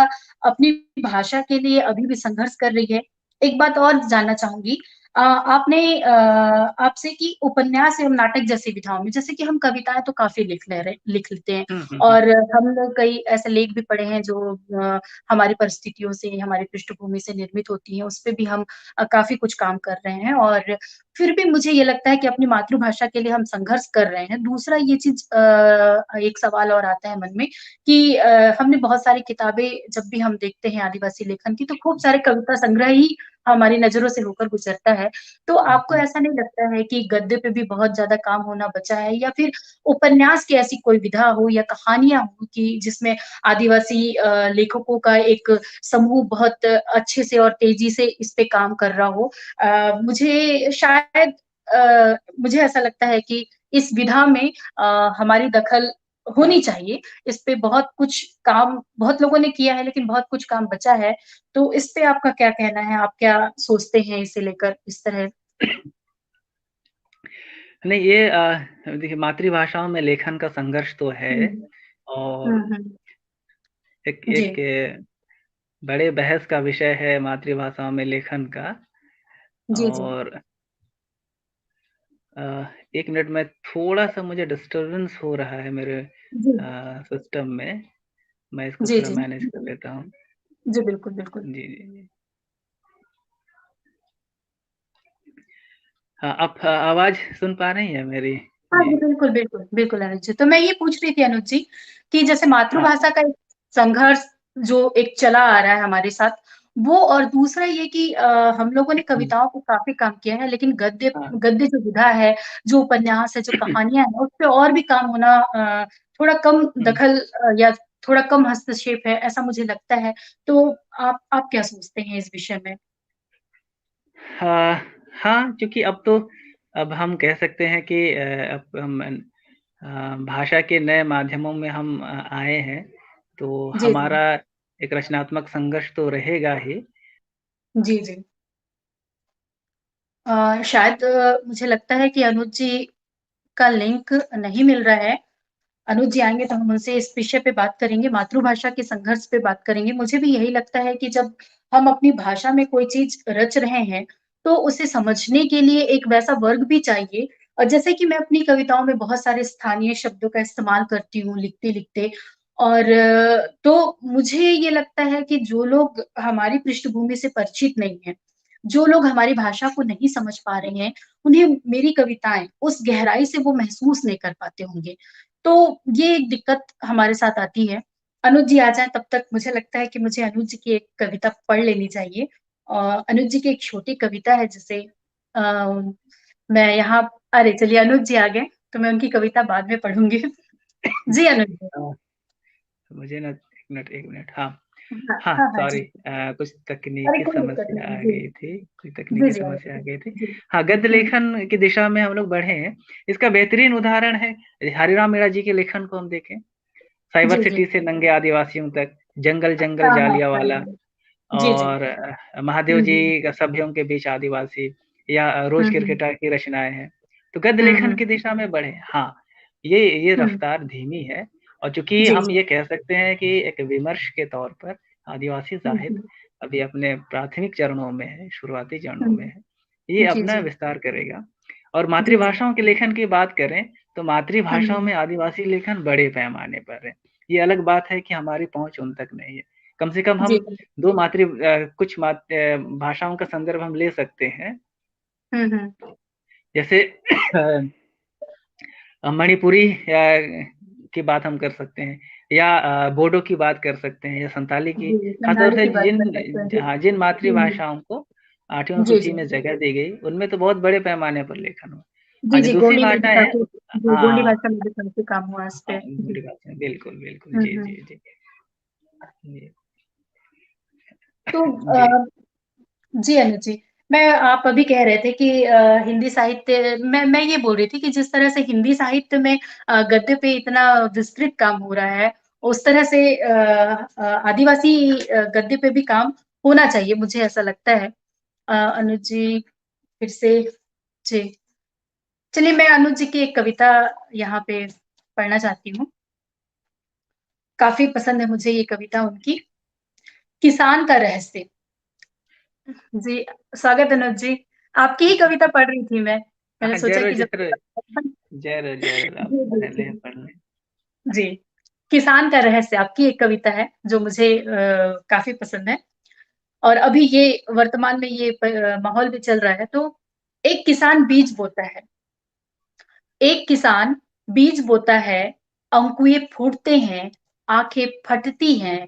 S1: अपनी भाषा के लिए अभी भी संघर्ष कर रही है? एक बात और जानना चाहूँगी आपने आपसे कि उपन्यास एवं नाटक जैसी विधाओं में जैसे कि हम कविताएँ तो काफ़ी लिख लेते हैं
S2: हुँ, हुँ, हुँ।
S1: और हम लोग कई ऐसे लेख भी पढ़े हैं जो हमारी परिस्थितियों से, हमारी पृष्ठभूमि से निर्मित होती हैं, उसपे भी हम काफ़ी कुछ काम कर रहे हैं और फिर भी मुझे ये लगता है कि अपनी मातृभाषा के लिए हम संघर्ष कर रहे हैं। दूसरा ये चीज़ एक सवाल और आता है मन में कि हमने बहुत सारी किताबें जब भी हम देखते हैं आदिवासी लेखन की, तो खूब सारे कविता संग्रह ही हमारी नज़रों से होकर गुज़रता है। तो
S2: हुँ,
S1: आपको
S2: हुँ।
S1: ऐसा नहीं लगता है कि गद्य पे भी बहुत ज़्यादा काम होना बचा है या फिर उपन्यास की ऐसी कोई विधा हो या कहानियाँ हों कि जिसमें आदिवासी लेखकों का एक समूह बहुत अच्छे से और तेज़ी से इस पे काम कर रहा हो? मुझे शायद मुझे ऐसा लगता है कि इस विधा में हमारी दखल होनी चाहिए। इस पे बहुत कुछ काम बहुत लोगों ने किया है लेकिन बहुत कुछ काम बचा है। तो इस पे आपका क्या कहना है? आप क्या सोचते हैं इसे लेकर इस तरह?
S2: नहीं ये देखिए मातृभाषाओं में लेखन का संघर्ष तो है
S1: हुँ। हुँ,
S2: और
S1: हुँ।
S2: एक
S1: जी।
S2: एक बड़े बहस का विषय है मातृभाषाओं में लेखन का
S1: जी, जी।
S2: और 1 मिनट में थोड़ा-सा मुझे डिस्टर्बेंस हो रहा है मेरे
S1: जी।
S2: सिस्टम में, मैं इसको
S1: जी,
S2: थोड़ा
S1: जी।
S2: मैनेज कर लेता हूँ।
S1: जी, बिल्कुल, बिल्कुल।
S2: जी, जी, जी। हाँ, आप आवाज़ सुन पा रही हैं मेरी?
S1: हाँ
S2: जी।
S1: जी, बिल्कुल, बिल्कुल, बिल्कुल अनुज जी। तो मैं ये पूछ रही थी अनुज जी कि जैसे
S2: हाँ।
S1: मातृभाषा का एक संघर्ष जो एक चला आ रहा है हमारे साथ, वो और दूसरा ये कि हम लोगों ने
S2: हुँ,
S1: कविताओं पे काफ़ी काम किया है, लेकिन गद्य
S2: हाँ।
S1: गद्य जो विधा है, जो उपन्यास है, जो कहानियाँ हैं, उस पे और भी काम होना थोड़ा कम
S2: हुँ।
S1: दखल या थोड़ा कम हस्तक्षेप है, ऐसा मुझे लगता है। तो आप क्या सोचते हैं इस विषय में?
S2: हाँ, हाँ, क्योंकि अब हम कह सकते हैं कि अब हम भाषा के नए माध्यमों में हम आए हैं, तो
S1: जी, जी।
S2: हमारा एक रचनात्मक संघर्ष तो रहेगा ही।
S1: जी, जी। शायद मुझे लगता है कि अनुज जी का लिंक नहीं मिल रहा है। अनुज जी आएँगे तो हम उनसे इस विषय पे बात करेंगे, मातृभाषा के संघर्ष पे बात करेंगे। मुझे भी यही लगता है कि जब हम अपनी भाषा में कोई चीज़ रच रहे हैं, तो उसे समझने के लिए एक वैसा वर्ग भी चाहिए। और जैसे कि मैं अपनी कविताओं में बहुत सारे स्थानीय शब्दों का इस्तेमाल करती हूँ लिखते-लिखते, और तो मुझे ये लगता है कि जो लोग हमारी पृष्ठभूमि से परिचित नहीं हैं, जो लोग हमारी भाषा को नहीं समझ पा रहे हैं, उन्हें मेरी कविताएँ उस गहराई से वो महसूस नहीं कर पाते होंगे। तो ये एक दिक्कत हमारे साथ आती है। अनुज जी आ जाएँ तब तक मुझे लगता है कि मुझे अनुज जी की एक कविता पढ़ लेनी चाहिए। अनुज जी की एक छोटी कविता है जिसे अ, मैं यहाँ अरे चलिए अनुज जी आ गए, तो मैं उनकी कविता बाद में पढ़ूँगी। जी अनुज जी।
S2: हाँ, मुझे ना 1 मिनट हाँ।
S1: हाँ,
S2: हाँ,
S1: हाँ, हाँ, जी।
S2: सॉरी कुछ
S1: अरे
S2: तकनीकी
S1: कोई दिक्कत
S2: समस्या
S1: नहीं।
S2: आ
S1: जी,
S2: गई थी, कोई
S1: जी,
S2: तकनीकी
S1: जी,
S2: समस्या आ
S1: अनुज
S2: गई थी।
S1: जी। जी।
S2: हाँ, गद्य
S1: हुँ,
S2: लेखन की दिशा में हम लोग बढ़े हैं। इसका बेहतरीन उदाहरण है हरिराम मीणा जी के लेखन को हम देखें। साइबर
S1: जी, जी।
S2: सिटी से नंगे आदिवासियों तक, जंगल-जंगल
S1: हाँ, हाँ, हाँ,
S2: जालियांवाला
S1: हाँ। जी, जी।
S2: और महादेव
S1: हुँ, हुँ।
S2: जी का सभ्यों के बीच आदिवासी या
S1: हुँ,
S2: रोज
S1: हुँ।
S2: क्रिकेटर की रचनाएँ हैं। तो गद्य
S1: हुँ,
S2: लेखन
S1: हुँ।
S2: की दिशा में बढ़े। हाँ, ये
S1: हुँ।
S2: रफ्तार धीमी है और चूँकि
S1: जी,
S2: हम
S1: जी।
S2: ये कह सकते हैं कि एक विमर्श के तौर पर आदिवासी
S1: हुँ,
S2: साहित्य
S1: हुँ।
S2: अभी अपने प्राथमिक चरणों में है, शुरुआती चरणों में
S1: हुँ।
S2: है। ये
S1: जी,
S2: अपना
S1: जी।
S2: विस्तार करेगा और
S1: जी, जी।
S2: मातृभाषाओं के लेखन की बात करें, तो
S1: हुँ,
S2: मातृभाषाओं
S1: हुँ।
S2: में आदिवासी लेखन बड़े पैमाने पर है। ये अलग बात है कि हमारी पहुँच उन तक नहीं है। कम से कम
S1: जी,
S2: हम
S1: जी।
S2: 2 कुछ भाषाओं का संदर्भ हम ले सकते हैं।
S1: हुँ, हुँ।
S2: जैसे मणिपुरी की बात हम कर सकते हैं या बोडो की बात कर सकते हैं या संताली की,
S1: जी,
S2: खासतौर
S1: संताली
S2: से
S1: की बात कर सकते हैं। जी।
S2: जिन
S1: हुँ।
S2: मातृभाषाओं को 8वीं
S1: जी,
S2: सूची
S1: जी।
S2: में जगह दी गई, उनमें तो बहुत बड़े पैमाने पर लेखन हुआ। हाँ
S1: जी,
S2: जी,
S1: जी,
S2: दूसरी
S1: गोंडी में भी
S2: भाषाएँ हैं
S1: काफ़ी जी, गोंडी
S2: हाँ,
S1: भाषा में भी काफ़ी काम हुआ इस पे।
S2: हाँ,
S1: जी।
S2: गोंडी भाषा बिल्कुल, बिल्कुल।
S1: हुँ,
S2: जी,
S1: हुँ।
S2: जी, जी। जी।
S1: तो
S2: जी।
S1: जी, अनुज जी, मैं आप अभी कह रहे थे कि हिंदी साहित्य मैं ये बोल रही थी कि जिस तरह से हिंदी साहित्य में गद्य पे इतना विस्तृत काम हो रहा है, उस तरह से आदिवासी गद्य पे भी काम होना चाहिए, मुझे ऐसा लगता है। अनुज जी फिर से जी। चलिए मैं अनुज जी की एक कविता यहाँ पे पढ़ना चाहती हूँ। काफ़ी पसंद है मुझे ये कविता उनकी, किसान का रहस्य। जी, स्वागत अनुज जी। आपकी ही कविता पढ़ रही थी मैं। मैंने
S2: हाँ,
S1: सोचा
S2: ज़रूर,
S1: कि जब
S2: ज़रूर। ज़रूर, आप
S1: जी, जी,
S2: पहले
S1: जी।
S2: पढ़ लें।
S1: जी, किसान का रहस्य आपकी एक कविता है जो मुझे काफ़ी पसंद है और अभी ये वर्तमान में ये माहौल भी चल रहा है तो एक किसान बीज बोता है। एक किसान बीज बोता है, अंकुए फूटते हैं, आँखें फटती हैं,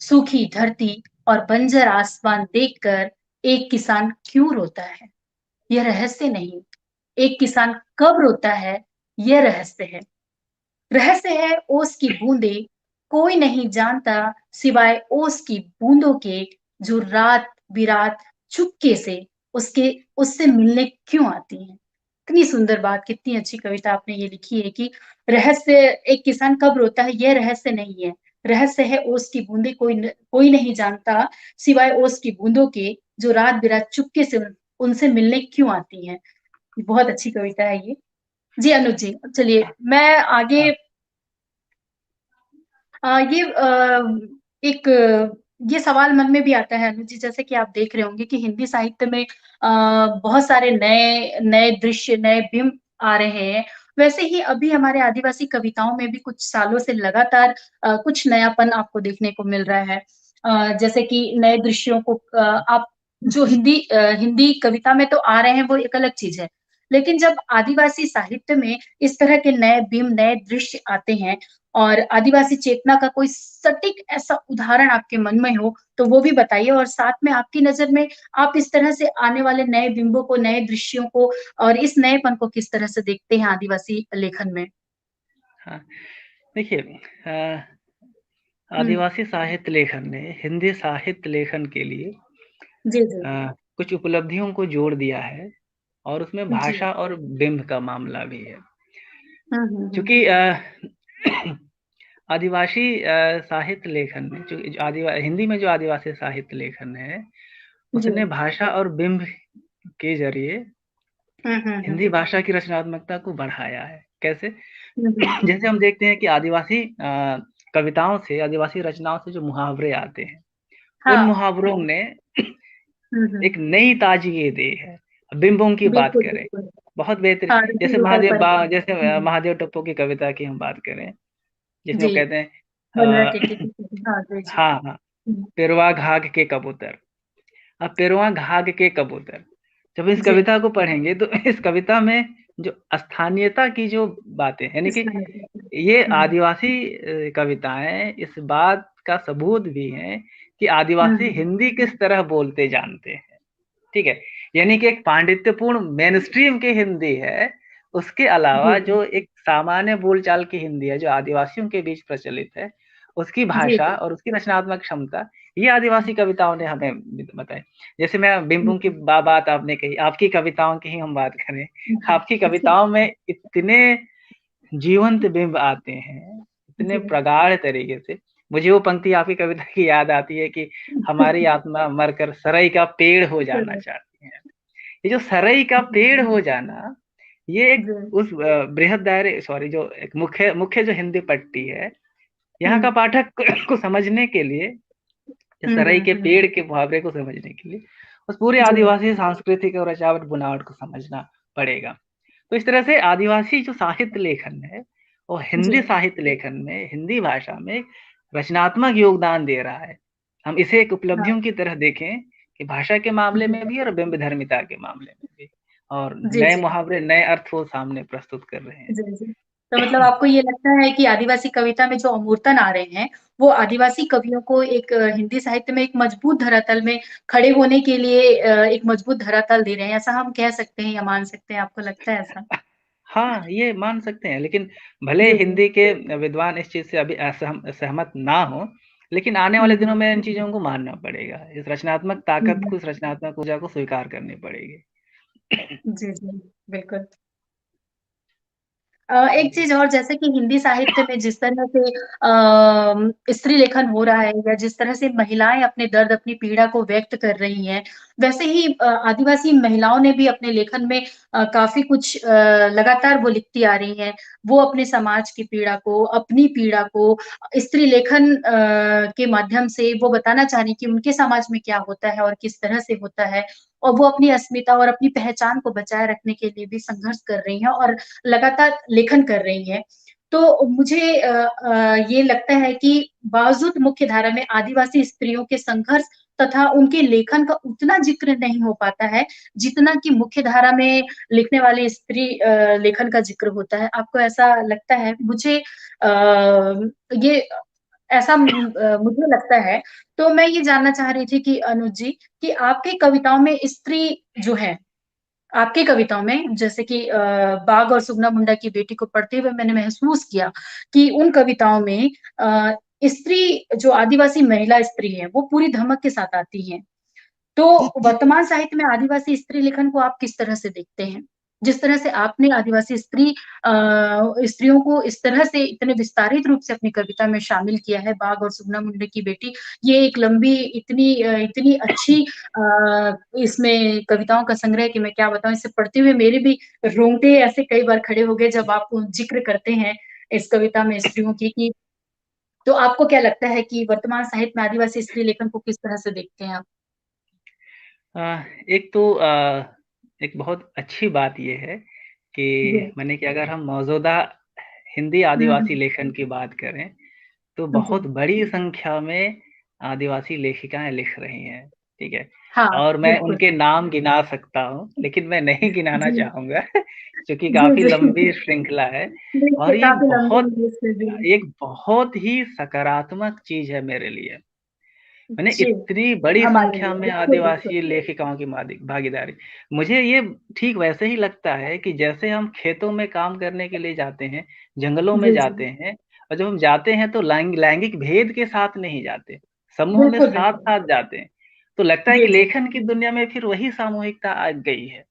S1: सूखी धरती और बंजर आसमान देखकर एक किसान क्यों रोता है? यह रहस्य नहीं, एक किसान कब रोता है, यह रहस्य है। रहस्य है ओस की बूंदें, कोई नहीं जानता सिवाय ओस की बूंदों के जो रात-बिरात चुपके से उसके उससे मिलने क्यों आती हैं। कितनी सुंदर बात, कितनी अच्छी कविता आपने ये लिखी है कि रहस्य एक किसान कब रोता है, ये रहस्य नहीं है। रहस्य है ओस की बूंदें कोई नहीं जानता सिवाय ओस की बूंदों के जो रात-बिरात चुपके से उनसे मिलने क्यों आती हैं। बहुत अच्छी कविता है ये। जी, अनुज जी, चलिए मैं आगे
S2: हाँ।
S1: ये एक ये सवाल मन में भी आता है अनुज जी जैसे कि आप देख रहे होंगे कि हिंदी साहित्य में बहुत सारे नए नए दृश्य, नए बिंब आ रहे हैं। वैसे ही अभी हमारे आदिवासी कविताओं में भी कुछ सालों से लगातार कुछ नयापन आपको देखने को मिल रहा है। जैसे कि नए दृश्यों को आप जो हिंदी कविता में तो आ रहे हैं वो एक अलग चीज़ है। लेकिन जब आदिवासी साहित्य में इस तरह के नए बिंब, नए दृश्य आते हैं और आदिवासी चेतना का कोई सटीक ऐसा उदाहरण आपके मन में हो, तो वो भी बताइए और साथ में आपकी नज़र में आप इस तरह से आने वाले नए बिंबों को, नए दृश्यों को और इस नएपन को किस तरह से देखते हैं आदिवासी लेखन में?
S2: हाँ, देखिए
S1: हुँ।
S2: आदिवासी साहित्य लेखन ने हिंदी साहित्य लेखन के लिए
S1: जी, जी।
S2: कुछ उपलब्धियों को जोड़ दिया है और उसमें
S1: जी।
S2: भाषा और बिंब का मामला भी है।
S1: हुँ, हुँ, हुँ।
S2: चूँकि आदिवासी साहित्य लेखन में जो हिंदी में जो आदिवासी साहित्य लेखन है,
S1: जी।
S2: उसने भाषा और बिंब के ज़रिए
S1: हुँ, हुँ, हुँ।
S2: हिंदी भाषा की रचनात्मकता को बढ़ाया है। कैसे?
S1: हुँ, हुँ, हुँ।
S2: जैसे हम देखते हैं कि आदिवासी कविताओं से, आदिवासी रचनाओं से जो मुहावरे आते हैं, उन
S1: हाँ।
S2: मुहावरों ने
S1: हुँ, हुँ।
S2: एक नई ताज़गी दी है। बिंबों की बात
S1: बिल्कुल,
S2: करें,
S1: बिल्कुल।
S2: बहुत बेहतरीन।
S1: हाँ, ऋतु
S2: जैसे
S1: होता है पर हुँ, हुँ।
S2: महादेव टप्पू की कविता की हम बात करें, जिसमें
S1: जी,
S2: वो कहते हैं
S1: वंदना टिट्टी
S2: अ,
S1: की हाँ, जी, जी।
S2: हाँ, हाँ,
S1: हुँ,
S2: "पेरवा घाघ के कबूतर।" अब पेरवा घाघ के कबूतर, जब इस
S1: जी।
S2: कविता को पढ़ेंगे तो इस कविता में जो स्थानीयता की जो बातें यानी कि
S1: इसका मतलब
S2: ये
S1: हुँ,
S2: आदिवासी कविताएँ इस बात का सबूत भी हैं कि
S1: हुँ,
S2: आदिवासी
S1: हुँ।
S2: हिंदी किस तरह बोलते जानते हैं, ठीक है? यानी कि एक पांडित्यपूर्ण मेनस्ट्रीम की हिंदी है, उसके
S1: जी,
S2: अलावा
S1: जी।
S2: जो एक सामान्य बोलचाल की हिंदी है, जो आदिवासियों के बीच प्रचलित है, उसकी
S1: जी,
S2: भाषा
S1: जी।
S2: और उसकी रचनात्मक क्षमता, ये आदिवासी कविताओं ने हमें बताई। जैसे मैं
S1: हुँ,
S2: बिंबों की
S1: हुँ।
S2: बात आपने कही, आपकी कविताओं की ही हम बात करें,
S1: हुँ, हुँ।
S2: आपकी
S1: जी,
S2: कविताओं में इतने जीवंत बिंब आते हैं, इतने
S1: जी।
S2: प्रगाढ़ तरीके से। मुझे वो पंक्ति आपकी कविता की याद आती है कि हमारी आत्मा मरकर सरई का पेड़ हो जाना चाहती है। ये जो सरई का पेड़ हो जाना, ये एक
S1: जी।
S2: उस बृहद दायरे सॉरी जो एक मुख्य मुख्य जो हिंदी पट्टी है, यहाँ
S1: हुँ।
S2: का पाठक को समझने के लिए, जो
S1: हुँ,
S2: सरई
S1: हुँ,
S2: के
S1: हुँ।
S2: पेड़ के मुहावरे को समझने के लिए, उस पूरे
S1: जी।
S2: आदिवासी सांस्कृतिक और रचावट बुनावट को समझना पड़ेगा। तो इस तरह से आदिवासी जो साहित्य लेखन है, वो
S1: जी।
S2: हिंदी साहित्य लेखन में, हिंदी भाषा में रचनात्मक योगदान दे रहा है। हम इसे एक
S1: हाँ।
S2: उपलब्धियों की तरह देखें कि भाषा के मामले
S1: जी।
S2: में भी और बिंबधर्मिता के मामले में भी। और
S1: जी,
S2: नए
S1: जी।
S2: मुहावरे, नए अर्थ वो सामने प्रस्तुत कर रहे हैं।
S1: जी, जी। तो मतलब आपको ये लगता है कि आदिवासी कविता में जो अमूर्तन आ रहे हैं, वो आदिवासी कवियों को एक हिंदी साहित्य में एक मजबूत धरातल में खड़े होने के लिए एक मजबूत धरातल दे रहे हैं, ऐसा हम कह सकते हैं या मान सकते हैं, आपको लगता है ऐसा?
S2: हाँ, ये मान सकते हैं, लेकिन भले
S1: जी, जी।
S2: हिंदी के विद्वान इस चीज़ से अभी सहमत ना हों, लेकिन आने
S1: हुँ,
S2: वाले
S1: हुँ।
S2: दिनों में इन चीज़ों को मानना पड़ेगा। इस रचनात्मक
S1: हुँ,
S2: ताकत
S1: हुँ।
S2: को, इस रचनात्मक ऊर्जा को स्वीकार करनी पड़ेगी।
S1: जी, जी, बिल्कुल। एक
S2: जी।
S1: चीज़ और जैसे कि हिंदी साहित्य में जिस तरह से स्त्री लेखन हो रहा है या जिस तरह से महिलाएँ अपने दर्द, अपनी पीड़ा को व्यक्त कर रही हैं, वैसे ही आदिवासी महिलाओं ने भी अपने लेखन में काफ़ी कुछ लगातार वो लिखती आ रही हैं। वो अपने समाज की पीड़ा को, अपनी पीड़ा को स्त्री लेखन के माध्यम से वो बताना चाह रही हैं कि उनके समाज में क्या होता है और किस तरह से होता है और वो अपनी अस्मिता और अपनी पहचान को बचाए रखने के लिए भी संघर्ष कर रही हैं और लगातार लेखन कर रही हैं। तो मुझे ये लगता है कि बावजूद मुख्य धारा में आदिवासी स्त्रियों के संघर्ष तथा उनके लेखन का उतना ज़िक्र नहीं हो पाता है, जितना कि मुख्य धारा में लिखने वाली स्त्री लेखन का ज़िक्र होता है। आपको ऐसा लगता है? मुझे ये ऐसा मुझे लगता है। तो मैं ये जानना चाह रही थी कि अनुज जी, कि आपकी कविताओं में स्त्री जो है आपकी कविताओं में जैसे कि बाघ और सुगना मुंडा की बेटी को पढ़ते हुए मैंने महसूस किया कि उन कविताओं में स्त्री जो आदिवासी महिला स्त्री है, वो पूरी धमक के साथ आती हैं। तो वर्तमान साहित्य में आदिवासी स्त्री लेखन को आप किस तरह से देखते हैं? जिस तरह से आपने आदिवासी स्त्रियों को इस तरह से इतने विस्तारित रूप से अपनी कविता में शामिल किया है, बाघ और सुगना मुंडे की बेटी, ये एक लंबी इतनी अच्छी इसमें कविताओं का संग्रह है कि मैं क्या बताऊँ, इसे पढ़ते हुए मेरे भी रोंगटे ऐसे कई बार खड़े हो गए जब आप ज़िक्र करते हैं इस कविता में स्त्रियों की कि तो आपको क्या लगता है कि वर्तमान साहित्य में आदिवासी स्त्री लेखन को किस तरह से देखते हैं आप?
S2: एक तो एक बहुत अच्छी बात ये है कि
S1: जी।
S2: माने कि अगर हम मौजूदा हिंदी
S1: हुँ,
S2: आदिवासी
S1: हुँ।
S2: लेखन की बात करें, तो
S1: जी।
S2: बहुत बड़ी संख्या में आदिवासी लेखिकाएँ लिख रही हैं, ठीक है?
S1: हाँ,
S2: और मैं
S1: बिल्कुल।
S2: उनके नाम गिना सकता हूँ, लेकिन मैं नहीं गिनाना
S1: जी।
S2: चाहूँगा क्योंकि
S1: जी,
S2: काफ़ी
S1: जी।
S2: लंबी श्रृंखला है और
S1: देखिए
S2: ये
S1: काफ़ी लंबी
S2: बहुत
S1: लिस्ट है जी।
S2: एक बहुत ही सकारात्मक चीज़ है मेरे लिए। मैंने
S1: जी,
S2: इतनी बड़ी
S1: हमारे
S2: संख्या
S1: लिए।
S2: में
S1: बिल्कुल, बिल्कुल।
S2: आदिवासी लेखिकाओं की भागीदारी। मुझे ये ठीक वैसे ही लगता है कि जैसे हम खेतों में काम करने के लिए जाते हैं, जंगलों में
S1: जी,
S2: जाते
S1: जी।
S2: हैं और जब हम जाते हैं तो लैंगिक भेद के साथ नहीं जाते, समूह में
S1: बिल्कुल, बिल्कुल।
S2: साथ-साथ जाते हैं। तो लगता है
S1: जी,
S2: कि
S1: जी।
S2: लेखन की दुनिया में फिर वही सामूहिकता आ गई है।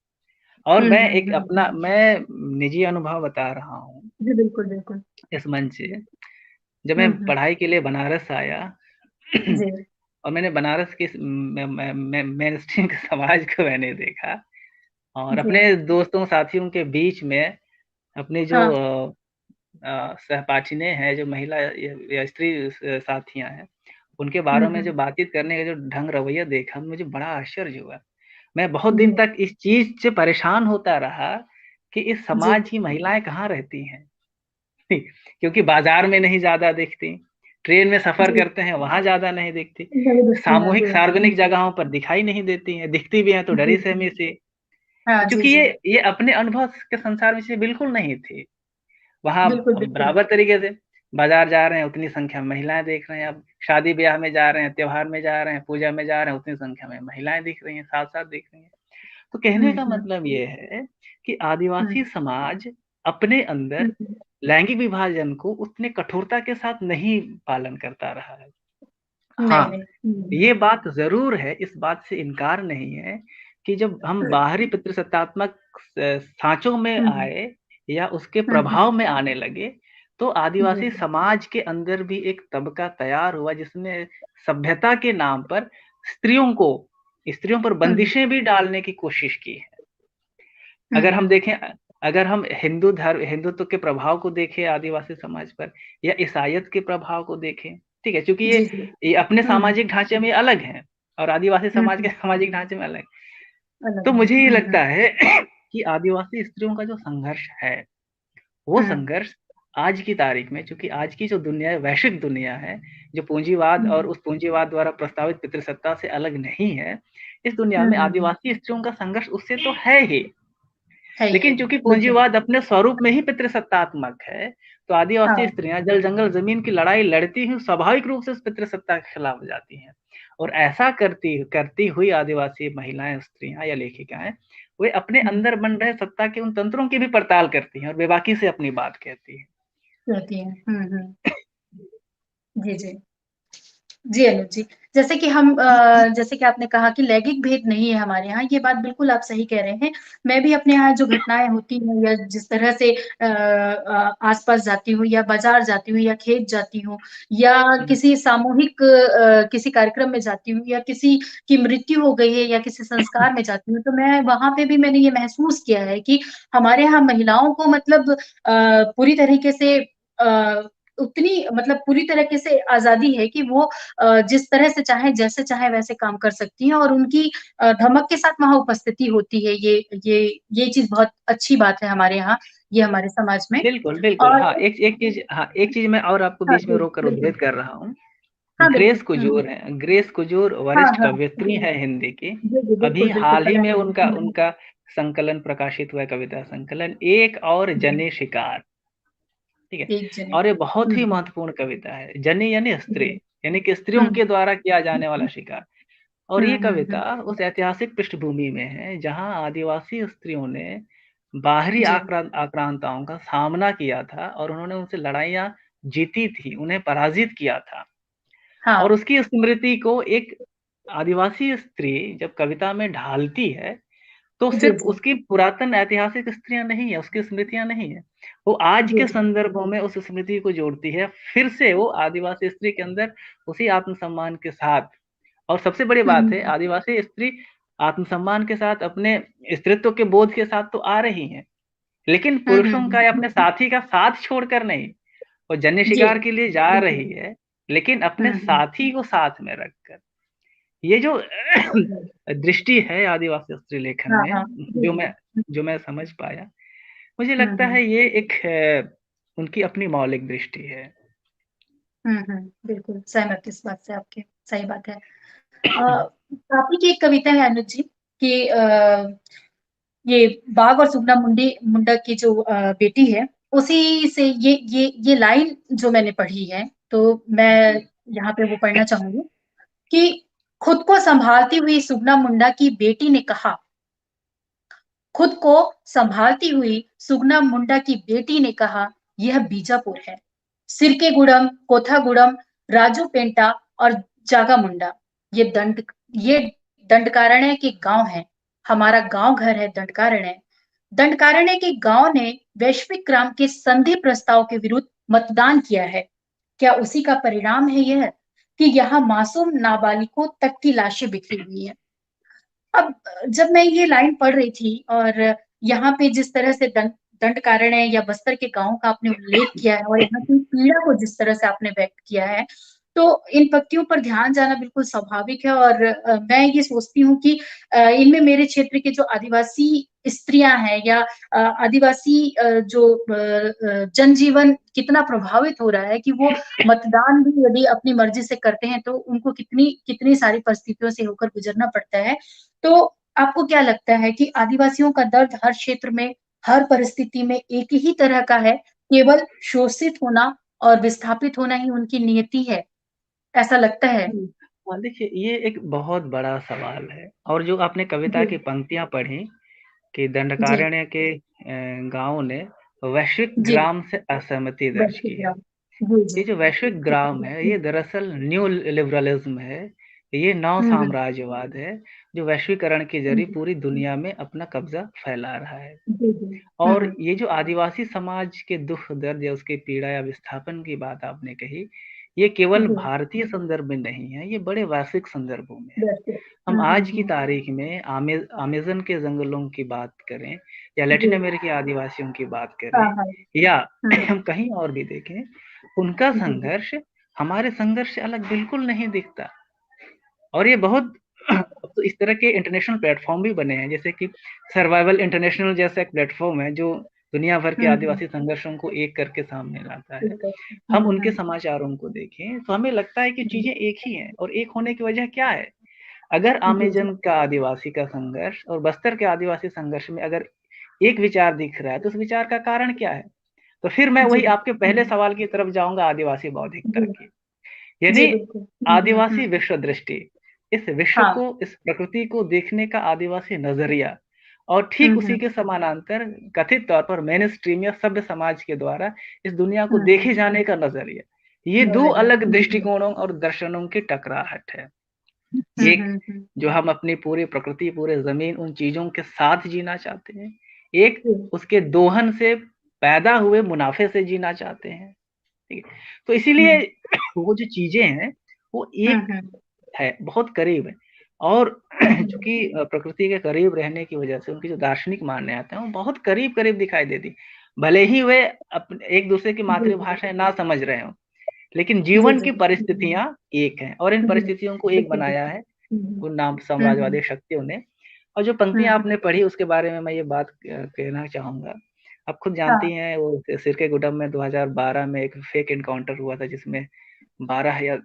S2: और
S1: हुँ, हुँ, हुँ।
S2: मैं निजी अनुभव बता रहा हूँ
S1: जी, बिल्कुल, बिल्कुल।
S2: इस मंच से। जब
S1: हुँ,
S2: मैं
S1: हुँ।
S2: पढ़ाई के लिए बनारस आया
S1: जी।
S2: और मैंने बनारस के मेनस्ट्रीम के समाज को मैंने देखा, और
S1: जी।
S2: अपने दोस्तों साथियों के बीच में अपनी जो
S1: हाँ।
S2: सहपाठिनें हैं, जो महिला या स्त्री साथियाँ हैं, उनके
S1: हुँ,
S2: बारे में जो
S1: हुँ।
S2: बातचीत करने का जो ढंग रवैया देखा, मुझे बड़ा आश्चर्य हुआ। मैं बहुत दिन
S1: जी,
S2: तक इस चीज़ से परेशान होता रहा कि इस
S1: जी।
S2: समाज की महिलाएँ कहाँ रहती हैं? क्योंकि बाज़ार में नहीं ज़्यादा दिखती, ट्रेन में सफ़र
S1: जी,
S2: करते हैं, वहाँ ज़्यादा नहीं दिखती,
S1: नहीं दिखती हैं,
S2: सामूहिक
S1: जी।
S2: सार्वजनिक जगहों पर दिखाई नहीं देती हैं, दिखती भी हैं तो
S1: जी, जी।
S2: डरी-सहमी सी।
S1: हाँ, जी,
S2: क्योंकि
S1: जी।
S2: ये अपने अनुभव के संसार में से बिल्कुल नहीं थी। वहाँ
S1: बिल्कुल,
S2: अब
S1: बिल्कुल।
S2: बराबर तरीके से बाज़ार जा रहे हैं, उतनी संख्या में महिलाएँ देख रहे हैं, अब शादी-ब्याह में जा रहे हैं, त्योहार में जा रहे हैं, पूजा में जा रहे हैं, उतनी संख्या में महिलाएँ दिख रही हैं, साथ-साथ दिख रही हैं। तो कहने
S1: हुँ,
S2: का
S1: हुँ।
S2: मतलब ये है कि
S1: हुँ,
S2: आदिवासी समाज अपने
S1: हुँ,
S2: अंदर
S1: हुँ।
S2: लैंगिक विभाजन को उतने कठोरता के साथ नहीं पालन करता रहा है।
S1: नहीं,
S2: हाँ,
S1: नहीं। हुँ।
S2: ये बात ज़रूर है, इस बात से इनकार नहीं है कि जब हम बाहरी पितृसत्तात्मक साँचों में
S1: हुँ, हुँ।
S2: आए या उसके
S1: हुँ, हुँ।
S2: प्रभाव में आने लगे, तो
S1: जी,
S2: आदिवासी
S1: जी।
S2: समाज के अंदर भी एक तबका तैयार हुआ जिसने सभ्यता के नाम पर स्त्रियों को स्त्रियों पर
S1: हुँ, हुँ।
S2: बंदिशें भी डालने की कोशिश की है।
S1: हुँ,
S2: अगर हम
S1: हुँ।
S2: देखें अगर हम हिंदुत्व के प्रभाव को देखें आदिवासी समाज पर या ईसाईयत के प्रभाव को देखें, ठीक है? चूँकि
S1: जी, जी।
S2: ये अपने
S1: हुँ, हुँ।
S2: सामाजिक ढाँचे में अलग हैं और आदिवासी
S1: हुँ,
S2: समाज के
S1: हुँ।
S2: सामाजिक ढाँचे में अलग।
S1: अलग
S2: तो
S1: है।
S2: मुझे ये
S1: हुँ, हुँ।
S2: लगता है कि आदिवासी स्त्रियों का जो संघर्ष है, वो
S1: हुँ,
S2: संघर्ष आज की तारीख में चूँकि आज की जो दुनिया है, वैश्विक दुनिया है, जो पूँजीवाद
S1: हुँ।
S2: और उस पूँजीवाद द्वारा प्रस्तावित पितृसत्ता से अलग नहीं है, इस दुनिया
S1: हुँ,
S2: में
S1: हुँ, हुँ।
S2: आदिवासी स्त्रियों का संघर्ष उससे तो है ही।
S1: है ही है।
S2: लेकिन चूँकि
S1: बिल्कुल।
S2: पूँजीवाद अपने स्वरूप में ही पितृसत्तात्मक है, तो आदिवासी
S1: हाँ।
S2: स्त्रियाँ जल-जंगल ज़मीन की लड़ाई लड़ती हुई स्वाभाविक रूप से उस पितृसत्ता के खिलाफ जाती हैं। और ऐसा करती करती हुई आदिवासी महिलाएँ, स्त्रियाँ या लेखिकाएँ, वे अपने
S1: हुँ।
S2: अंदर बन रहे सत्ता के उन तंत्रों की भी पड़ताल करती हैं और बेबाकी से अपनी बात कहती हैं।
S1: रहती हैं। हुँ, हुँ। जी, जी। जी, अनुज जी। जैसे कि जैसे कि आपने कहा कि लैंगिक भेद नहीं है हमारे यहाँ, ये बात बिल्कुल आप सही कह रहे हैं। मैं भी अपने यहाँ जो घटनाएँ होती हैं या जिस तरह से आस-पास जाती हूँ या बाज़ार जाती हूँ या खेत जाती हूँ या
S2: हुँ,
S1: किसी सामूहिक किसी कार्यक्रम में जाती हूँ या किसी की मृत्यु हो गई है या किसी संस्कार में जाती हूँ, तो मैं वहाँ पे भी मैंने ये महसूस किया है कि हमारे यहाँ महिलाओं को मतलब पूरी तरीके से उतनी मतलब पूरी तरीके से आज़ादी है कि वो जिस तरह से चाहें, जैसे चाहें वैसे काम कर सकती हैं और उनकी धमक के साथ वहाँ उपस्थिति होती है। ये ये चीज़ बहुत अच्छी बात है हमारे यहाँ, ये हमारे समाज में।
S2: बिल्कुल, बिल्कुल।
S1: और
S2: एक चीज़ मैं और आपको
S1: हाँ
S2: बीच में
S1: जी,
S2: रोक कर
S1: बिल्कुल।
S2: उद्धृत कर रहा हूँ।
S1: हाँ,
S2: ग्रेस
S1: बिल्कुल। हुँ, हुँ।
S2: कुजूर हैं। ग्रेस कुजूर
S1: हाँ,
S2: वरिष्ठ
S1: हाँ।
S2: कवयित्री
S1: जी।
S2: हैं हिंदी की।
S1: जी, जी,
S2: अभी
S1: बिल्कुल, बिल्कुल
S2: हाल ही
S1: पता
S2: में
S1: है।
S2: उनका
S1: हुँ, हुँ।
S2: उनका संकलन प्रकाशित हुआ है, कविता संकलन एक और
S1: जी,
S2: जने शिकार, ठीक है?
S1: एक जने।
S2: और ये बहुत
S1: हुँ,
S2: ही
S1: हुँ।
S2: महत्वपूर्ण कविता है। जने यानी स्त्री,
S1: जी।
S2: यानी कि स्त्रियों
S1: हुँ।
S2: के द्वारा किया जाने वाला शिकार। और
S1: हुँ,
S2: ये
S1: हुँ,
S2: कविता
S1: हुँ।
S2: उस ऐतिहासिक पृष्ठभूमि में है, जहाँ आदिवासी स्त्रियों ने बाहरी
S1: जी।
S2: आक्रांताओं का सामना किया था और उन्होंने उनसे लड़ाइयाँ जीती थी, उन्हें पराजित किया था।
S1: हाँ।
S2: और उसकी स्मृति को एक आदिवासी स्त्री जब कविता में ढालती है, तो
S1: जी,
S2: सिर्फ़
S1: जी।
S2: उसकी पुरातन ऐतिहासिक स्त्रियाँ नहीं है, उसकी स्मृतियाँ नहीं है। वो आज
S1: जी,
S2: के
S1: जी।
S2: संदर्भों में उस स्मृति को जोड़ती है, फिर से वो आदिवासी स्त्री के अंदर उसी आत्मसम्मान के साथ और सबसे बड़ी
S1: हुँ,
S2: बात
S1: हुँ,
S2: है,
S1: हुँ।
S2: आदिवासी स्त्री आत्मसम्मान के साथ अपने स्त्रीत्व के बोध के साथ तो आ रही हैं, लेकिन
S1: हुँ, हुँ,
S2: पुरुषों का
S1: हुँ।
S2: या अपने साथी का साथ छोड़कर नहीं। वो जन्य
S1: जी,
S2: शिकार के लिए जा
S1: बिल्कुल।
S2: रही है, लेकिन
S1: हुँ,
S2: अपने
S1: हुँ।
S2: साथी को साथ में रखकर। ये जो
S1: जी।
S2: दृष्टि है आदिवासी स्त्री लेखन
S1: हाँ, हाँ।
S2: में,
S1: जी, जी। हुँ,
S2: जो मैं समझ पाया, मुझे
S1: हुँ,
S2: लगता
S1: हुँ।
S2: है ये एक उनकी अपनी मौलिक दृष्टि है।
S1: हुँ, हुँ। बिल्कुल, सहमत इस बात से आपकी, सही बात है। आप ही की एक कविता है अनुज जी कि ये बाघ और सुगना मुंडा की जो बेटी है, उसी से ये लाइन जो मैंने पढ़ी है, तो मैं यहाँ पे वो पढ़ना चाहूँगी कि खुद को सँभालती हुई सुगना मुंडा की बेटी ने कहा, खुद को सँभालती हुई सुगना मुंडा की बेटी ने कहा, यह बीजापुर है। सिरकेगुडम, कोथागुडम, राजू पेंटा और जागामुंडा ये दंडकारण्य के गाँव हैं। हमारा गाँव घर है दंडकारण्य। दंडकारण्य के गाँव ने वैश्विक क्रांति के संधि प्रस्ताव के विरुद्ध मतदान किया है। क्या उसी का परिणाम है यह कि यहाँ मासूम नाबालिगों तक की लाशें बिखरी हुई हैं? अब जब मैं ये लाइन पढ़ रही थी और यहाँ पे जिस तरह से दंडकारण्य या बस्तर के गाँव का आपने उल्लेख किया है और यहाँ की पीड़ा को जिस तरह से आपने व्यक्त किया है, तो इन पंक्तियों पर ध्यान जाना बिल्कुल स्वाभाविक है और मैं ये सोचती हूँ कि इनमें मेरे क्षेत्र के जो आदिवासी स्त्रियाँ हैं या आदिवासी जो जनजीवन कितना प्रभावित हो रहा है कि वो मतदान भी यदि अपनी मर्ज़ी से करते हैं, तो उनको कितनी कितनी सारी परिस्थितियों से होकर गुज़रना पड़ता है। तो आपको क्या लगता है कि आदिवासियों का दर्द हर क्षेत्र में, हर परिस्थिति में एक ही तरह का है, केवल शोषित होना और विस्थापित होना ही उनकी नियति है, ऐसा लगता है?
S2: हाँ, देखिए ये एक बहुत बड़ा सवाल है और जो आपने कविता
S1: जी,
S2: की पंक्तियाँ पढ़ी कि
S1: जी,
S2: दंडकारण्य के गाँव ने वैश्विक
S1: जी,
S2: ग्राम से असहमति दर्ज की है।
S1: व्यक्तिगत जी, जी।
S2: ये जो वैश्विक ग्राम है, ये दरअसल न्यू लिबरलिज़्म है, ये नव
S1: हुँ, हुँ,
S2: साम्राज्यवाद है, जो वैश्वीकरण के
S1: हुँ,
S2: ज़रिए
S1: हुँ।
S2: पूरी दुनिया में अपना कब्ज़ा फैला रहा है।
S1: जी, जी। हुँ,
S2: और
S1: हुँ।
S2: ये जो आदिवासी समाज के दुःख दर्द या उसकी पीड़ा या विस्थापन की बात आपने कही, ये केवल
S1: जी,
S2: भारतीय संदर्भ में नहीं है, ये बड़े वैश्विक संदर्भों में है।
S1: व्यक्तिगत
S2: हम
S1: हुँ, हुँ,
S2: आज की
S1: हुँ।
S2: तारीख में अमेज़न के जंगलों की बात करें या
S1: जी।
S2: लैटिन अमेरिकी आदिवासियों की बात
S1: हाँ,
S2: करें
S1: हाँ।
S2: या
S1: हुँ, हुँ।
S2: हम कहीं और भी देखें, उनका
S1: जी, जी।
S2: संघर्ष हमारे संघर्ष से अलग बिल्कुल नहीं दिखता। और ये बहुत अब तो इस तरह के इंटरनेशनल प्लेटफ़ॉर्म भी बने हैं, जैसे कि सर्वाइवल इंटरनेशनल जैसा एक प्लेटफ़ॉर्म है, जो दुनिया भर के
S1: हुँ, हुँ।
S2: आदिवासी संघर्षों को एक करके सामने लाता है।
S1: ठीक है।
S2: हम
S1: हुँ,
S2: उनके
S1: हुँ।
S2: समाचारों को देखें, तो हमें लगता है कि
S1: हुँ।
S2: चीज़ें एक ही हैं और एक होने की वजह क्या है? अगर
S1: जी, जी।
S2: अमेज़न का आदिवासी का संघर्ष और बस्तर के आदिवासी संघर्ष में अगर एक विचार दिख रहा है, तो उस विचार का कारण क्या है? तो फिर मैं
S1: जी।
S2: वही आपके
S1: हुँ,
S2: पहले
S1: हुँ।
S2: सवाल की तरफ जाऊँगा आदिवासी बौद्धिकता
S1: जी।
S2: की। यानी
S1: जी, बिल्कुल। हुँ, हुँ,
S2: आदिवासी
S1: हुँ।
S2: विश्व दृष्टि, इस विश्व
S1: हाँ।
S2: को, इस प्रकृति को देखने का आदिवासी नज़रिया और
S1: हुँ,
S2: ठीक
S1: हुँ।
S2: उसी के समानांतर कथित तौर पर मेनस्ट्रीम या सभ्य समाज के द्वारा इस दुनिया को
S1: हुँ, हुँ।
S2: देखे जाने का नज़रिया। ये 2
S1: नज़रिया।
S2: अलग
S1: हुँ, हुँ।
S2: दृष्टिकोणों और दर्शनों की टकराहट है।
S1: हुँ,
S2: एक
S1: हुँ, हुँ।
S2: जो हम अपनी पूरी प्रकृति, पूरे ज़मीन उन चीज़ों के साथ जीना चाहते हैं। एक
S1: जी।
S2: उसके दोहन से पैदा हुए मुनाफ़े से जीना चाहते हैं। ठीक है? तो इसीलिए
S1: हुँ।
S2: वो जो चीज़ें हैं, वो
S1: हुँ,
S2: एक
S1: हुँ।
S2: है, बहुत करीब है और
S1: हुँ, हुँ।
S2: चूँकि प्रकृति के करीब रहने की वजह से उनकी जो दार्शनिक मान्यताएँ हैं, वो बहुत करीब-करीब दिखाई देती। भले ही वे एक-दूसरे की
S1: जी, जी।
S2: मातृभाषाएँ ना समझ रहे हों, लेकिन
S1: जी,
S2: जीवन
S1: जी।
S2: की
S1: हुँ, हुँ।
S2: परिस्थितियाँ एक हैं और इन
S1: जी।
S2: परिस्थितियों को एक
S1: बिल्कुल,
S2: बनाया
S1: बिल्कुल।
S2: है
S1: हुँ, हुँ।
S2: उन नाम
S1: हुँ, हुँ।
S2: साम्राज्यवादी शक्तियों ने। और जो
S1: हुँ,
S2: पंक्तियाँ
S1: हुँ।
S2: आपने पढ़ी उसके बारे में मैं ये बात कहना चाहूँगा। आप खुद जानती
S1: हाँ।
S2: हैं वो सिरकेगुडम में 2012 में एक फेक एनकाउंटर हुआ था जिसमें 12 या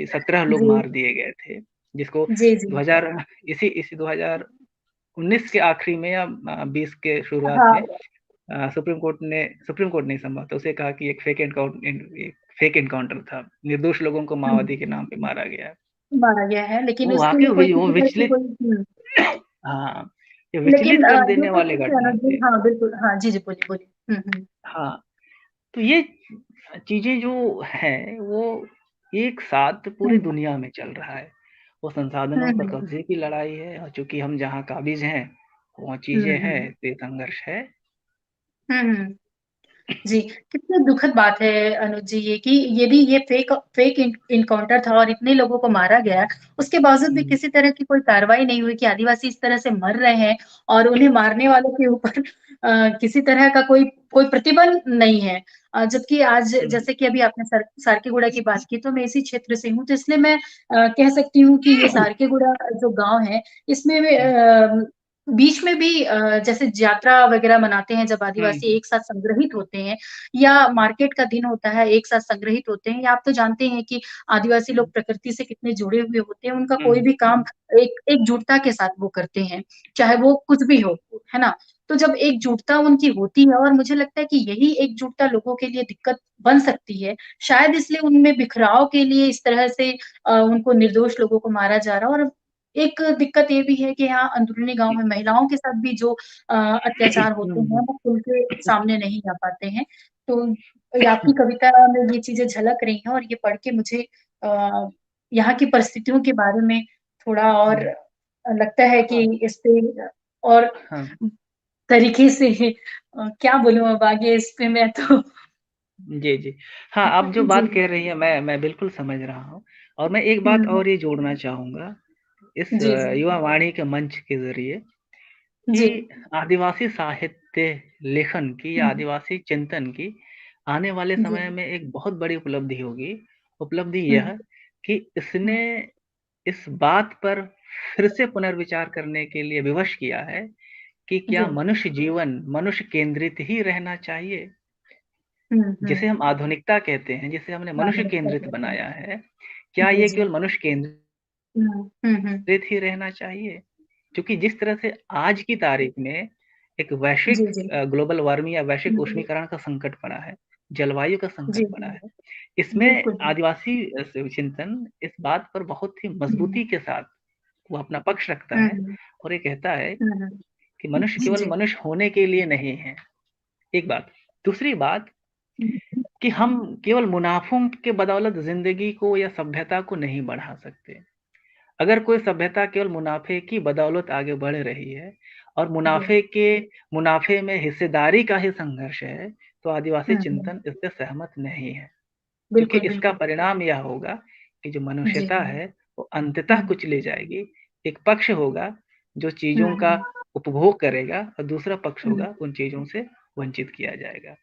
S2: 17 लोग
S1: जी।
S2: मार दिए गए थे, जिसको
S1: जी, जी।
S2: 2000 इसी 2019 के आखिरी में या 20 के शुरुआत में
S1: हाँ।
S2: सुप्रीम कोर्ट ने संभवतः उसे कहा कि एक फेक एनकाउंटर था। निर्दोष लोगों को
S1: हुँ।
S2: माओवादी के नाम पे मारा गया है।
S1: मारा गया है, लेकिन
S2: वो
S1: उसके
S2: वाक़ई
S1: लिए कोई
S2: वो
S1: किसी तरह की
S2: विचलित
S1: कोई हुँ।
S2: हाँ, ये
S1: लेकिन
S2: विचलित कर
S1: ये
S2: देने
S1: तो
S2: वाली
S1: ठीक है
S2: घटना
S1: अनुज जी
S2: थी।
S1: हाँ, बिल्कुल। हाँ, जी, जी, बोलिए, बोलिए। हुँ, हुँ।
S2: हाँ, तो ये चीज़ें जो हैं, वो एक साथ पूरी
S1: हुँ।
S2: दुनिया में चल रहा है। वो
S1: हुँ,
S2: संसाधनों पर
S1: हुँ।
S2: कब्ज़े की लड़ाई है और चूँकि हम जहाँ काबिज़ हैं, वहाँ
S1: हुँ,
S2: चीज़ें हैं,
S1: हुँ।
S2: तो ये संघर्ष है।
S1: हुँ, हुँ। जी, कितनी दुखद बात है अनुज जी ये कि यदि ये फेक एनकाउंटर था और इतने लोगों को मारा गया, उसके बावजूद भी
S2: हुँ,
S1: किसी तरह की कोई कार्रवाई नहीं हुई कि आदिवासी इस तरह से मर रहे हैं और उन्हें मारने वालों के ऊपर किसी तरह का कोई कोई प्रतिबल नहीं है। जबकि आज
S2: हुँ,
S1: जैसे कि अभी आपने सारकेगुड़ा की बात की, तो मैं इसी क्षेत्र से हूँ, तो इसलिए मैं कह सकती हूँ कि ये सारकेगुड़ा जो गाँव है, इसमें
S2: हुँ,
S1: बीच में भी जैसे यात्रा वगैरह मनाते हैं जब
S2: हुँ,
S1: आदिवासी एक साथ संग्रहित होते हैं या मार्केट का दिन होता है, एक साथ संग्रहित होते हैं या आप तो जानते हैं कि आदिवासी लोग प्रकृति से कितने जुड़े हुए होते हैं, उनका कोई
S2: हुँ,
S1: भी काम एकजुटता के साथ वो करते हैं, चाहे वो कुछ भी हो, है ना? तो जब एकजुटता उनकी होती है और मुझे लगता है कि यही एकजुटता लोगों के लिए दिक्कत बन सकती है, शायद इसलिए उनमें बिखराव के लिए इस तरह से उनको निर्दोष लोगों को मारा जा रहा है और एक दिक्कत ये भी है कि यहाँ अंदरूनी गाँव में महिलाओं के साथ भी जो अत्याचार होते हैं,
S2: हुँ,
S1: वो खुल के सामने नहीं आ पाते हैं। तो आपकी कविता में ये चीज़ें झलक रही हैं और ये पढ़ के मुझे यहाँ की परिस्थितियों के बारे में थोड़ा और
S2: हुँ,
S1: लगता है कि
S2: हाँ,
S1: इस पे और
S2: हाँ।
S1: तरीके से क्या बोलूँ अब आगे इस पे मैं तो
S2: जी, जी। हाँ, आप जो
S1: जी।
S2: बात कह रही हैं मैं बिल्कुल समझ रहा हूँ और मैं एक
S1: हुँ,
S2: बात
S1: हुँ।
S2: और ये जोड़ना चाहूँगा इस
S1: जी, जी।
S2: युवा वाणी के मंच के ज़रिए
S1: जी।
S2: कि आदिवासी साहित्य लेखन की या
S1: हुँ,
S2: आदिवासी चिंतन की आने वाले
S1: जी।
S2: समय में एक बहुत बड़ी उपलब्धि होगी। उपलब्धि
S1: हुँ,
S2: यह कि इसने
S1: हुँ।
S2: इस बात पर फिर से पुनर्विचार करने के लिए विवश किया है कि
S1: जी।
S2: क्या मनुष्य जीवन मनुष्य केंद्रित ही रहना चाहिए?
S1: हुँ,
S2: जिसे
S1: हुँ।
S2: हम आधुनिकता कहते हैं, जिसे हमने मनुष्य
S1: आधुनिकता
S2: केंद्रित
S1: कहते हैं।
S2: बनाया है, क्या
S1: जी,
S2: ये
S1: जी।
S2: केवल मनुष्य केंद्रित
S1: हुँ, हुँ, हुँ।
S2: ही रहना चाहिए? क्योंकि जिस तरह से आज की तारीख में एक
S1: जी,
S2: वैश्विक
S1: जी।
S2: ग्लोबल वार्मिंग या वैश्विक
S1: हुँ,
S2: उष्मीकरण का संकट पड़ा है, जलवायु का
S1: जी,
S2: संकट पड़ा
S1: जी।
S2: है, इसमें
S1: बिल्कुल।
S2: आदिवासी चिंतन इस बात पर बहुत ही
S1: हुँ,
S2: मज़बूती के साथ वो अपना पक्ष रखता
S1: हुँ,
S2: है
S1: हुँ,
S2: और ये कहता है
S1: हुँ, हुँ।
S2: कि मनुष्य केवल
S1: जी।
S2: मनुष्य होने के लिए नहीं है, एक बात। दूसरी बात
S1: हुँ,
S2: कि हम केवल मुनाफ़ों के बदौलत ज़िंदगी को या सभ्यता को नहीं बढ़ा सकते। अगर कोई सभ्यता केवल मुनाफ़े की बदौलत आगे बढ़ रही है और
S1: जी।
S2: मुनाफ़े में हिस्सेदारी का ही संघर्ष है, तो आदिवासी
S1: हुँ, हुँ।
S2: चिंतन इससे सहमत नहीं है। क्योंकि
S1: बिल्कुल,
S2: इसका
S1: बिल्कुल।
S2: परिणाम यह होगा कि जो
S1: जी।
S2: मनुष्यता है, वो अंततः
S1: हुँ,
S2: कुचली जाएगी। एक पक्ष होगा जो
S1: हुँ,
S2: चीज़ों का
S1: हुँ,
S2: उपभोग करेगा और दूसरा पक्ष
S1: हुँ।
S2: होगा उन चीज़ों से वंचित किया जाएगा।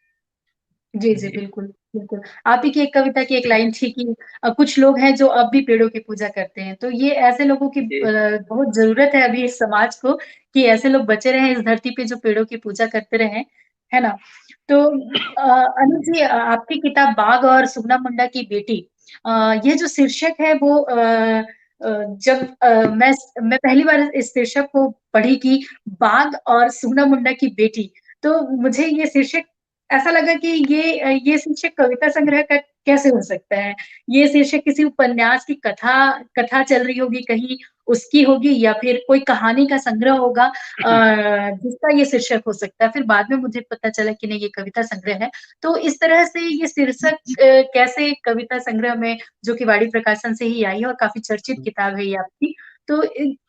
S1: जी, जी,
S2: जी।
S1: बिल्कुल, बिल्कुल। आप ही की एक कविता की एक लाइन थी कि कुछ लोग हैं जो अब भी पेड़ों की पूजा करते हैं। तो ये ऐसे लोगों की
S2: जी।
S1: बहुत ज़रूरत है अभी इस समाज को कि ऐसे लोग बचे रहें इस धरती पे जो पेड़ों की पूजा करते रहें, है ना? तो अनुज जी आपकी किताब बाघ और सुगना मुंडा की बेटी ये जो शीर्षक है वो जब मैं पहली बार इस शीर्षक को पढ़ी कि बाघ और सुगना मुंडा की बेटी, तो मुझे ये शीर्षक ऐसा लगा कि ये शीर्षक कविता संग्रह का कैसे हो सकता है? ये शीर्षक किसी उपन्यास की कथा कथा चल रही होगी कहीं, उसकी होगी या फिर कोई कहानी का संग्रह होगा जिसका ये शीर्षक हो सकता है। फिर बाद में मुझे पता चला कि नहीं ये कविता संग्रह है। तो इस तरह से ये शीर्षक कैसे कविता संग्रह में जो कि वाणी प्रकाशन से ही आई है और काफ़ी चर्चित किताब है ये आपकी। तो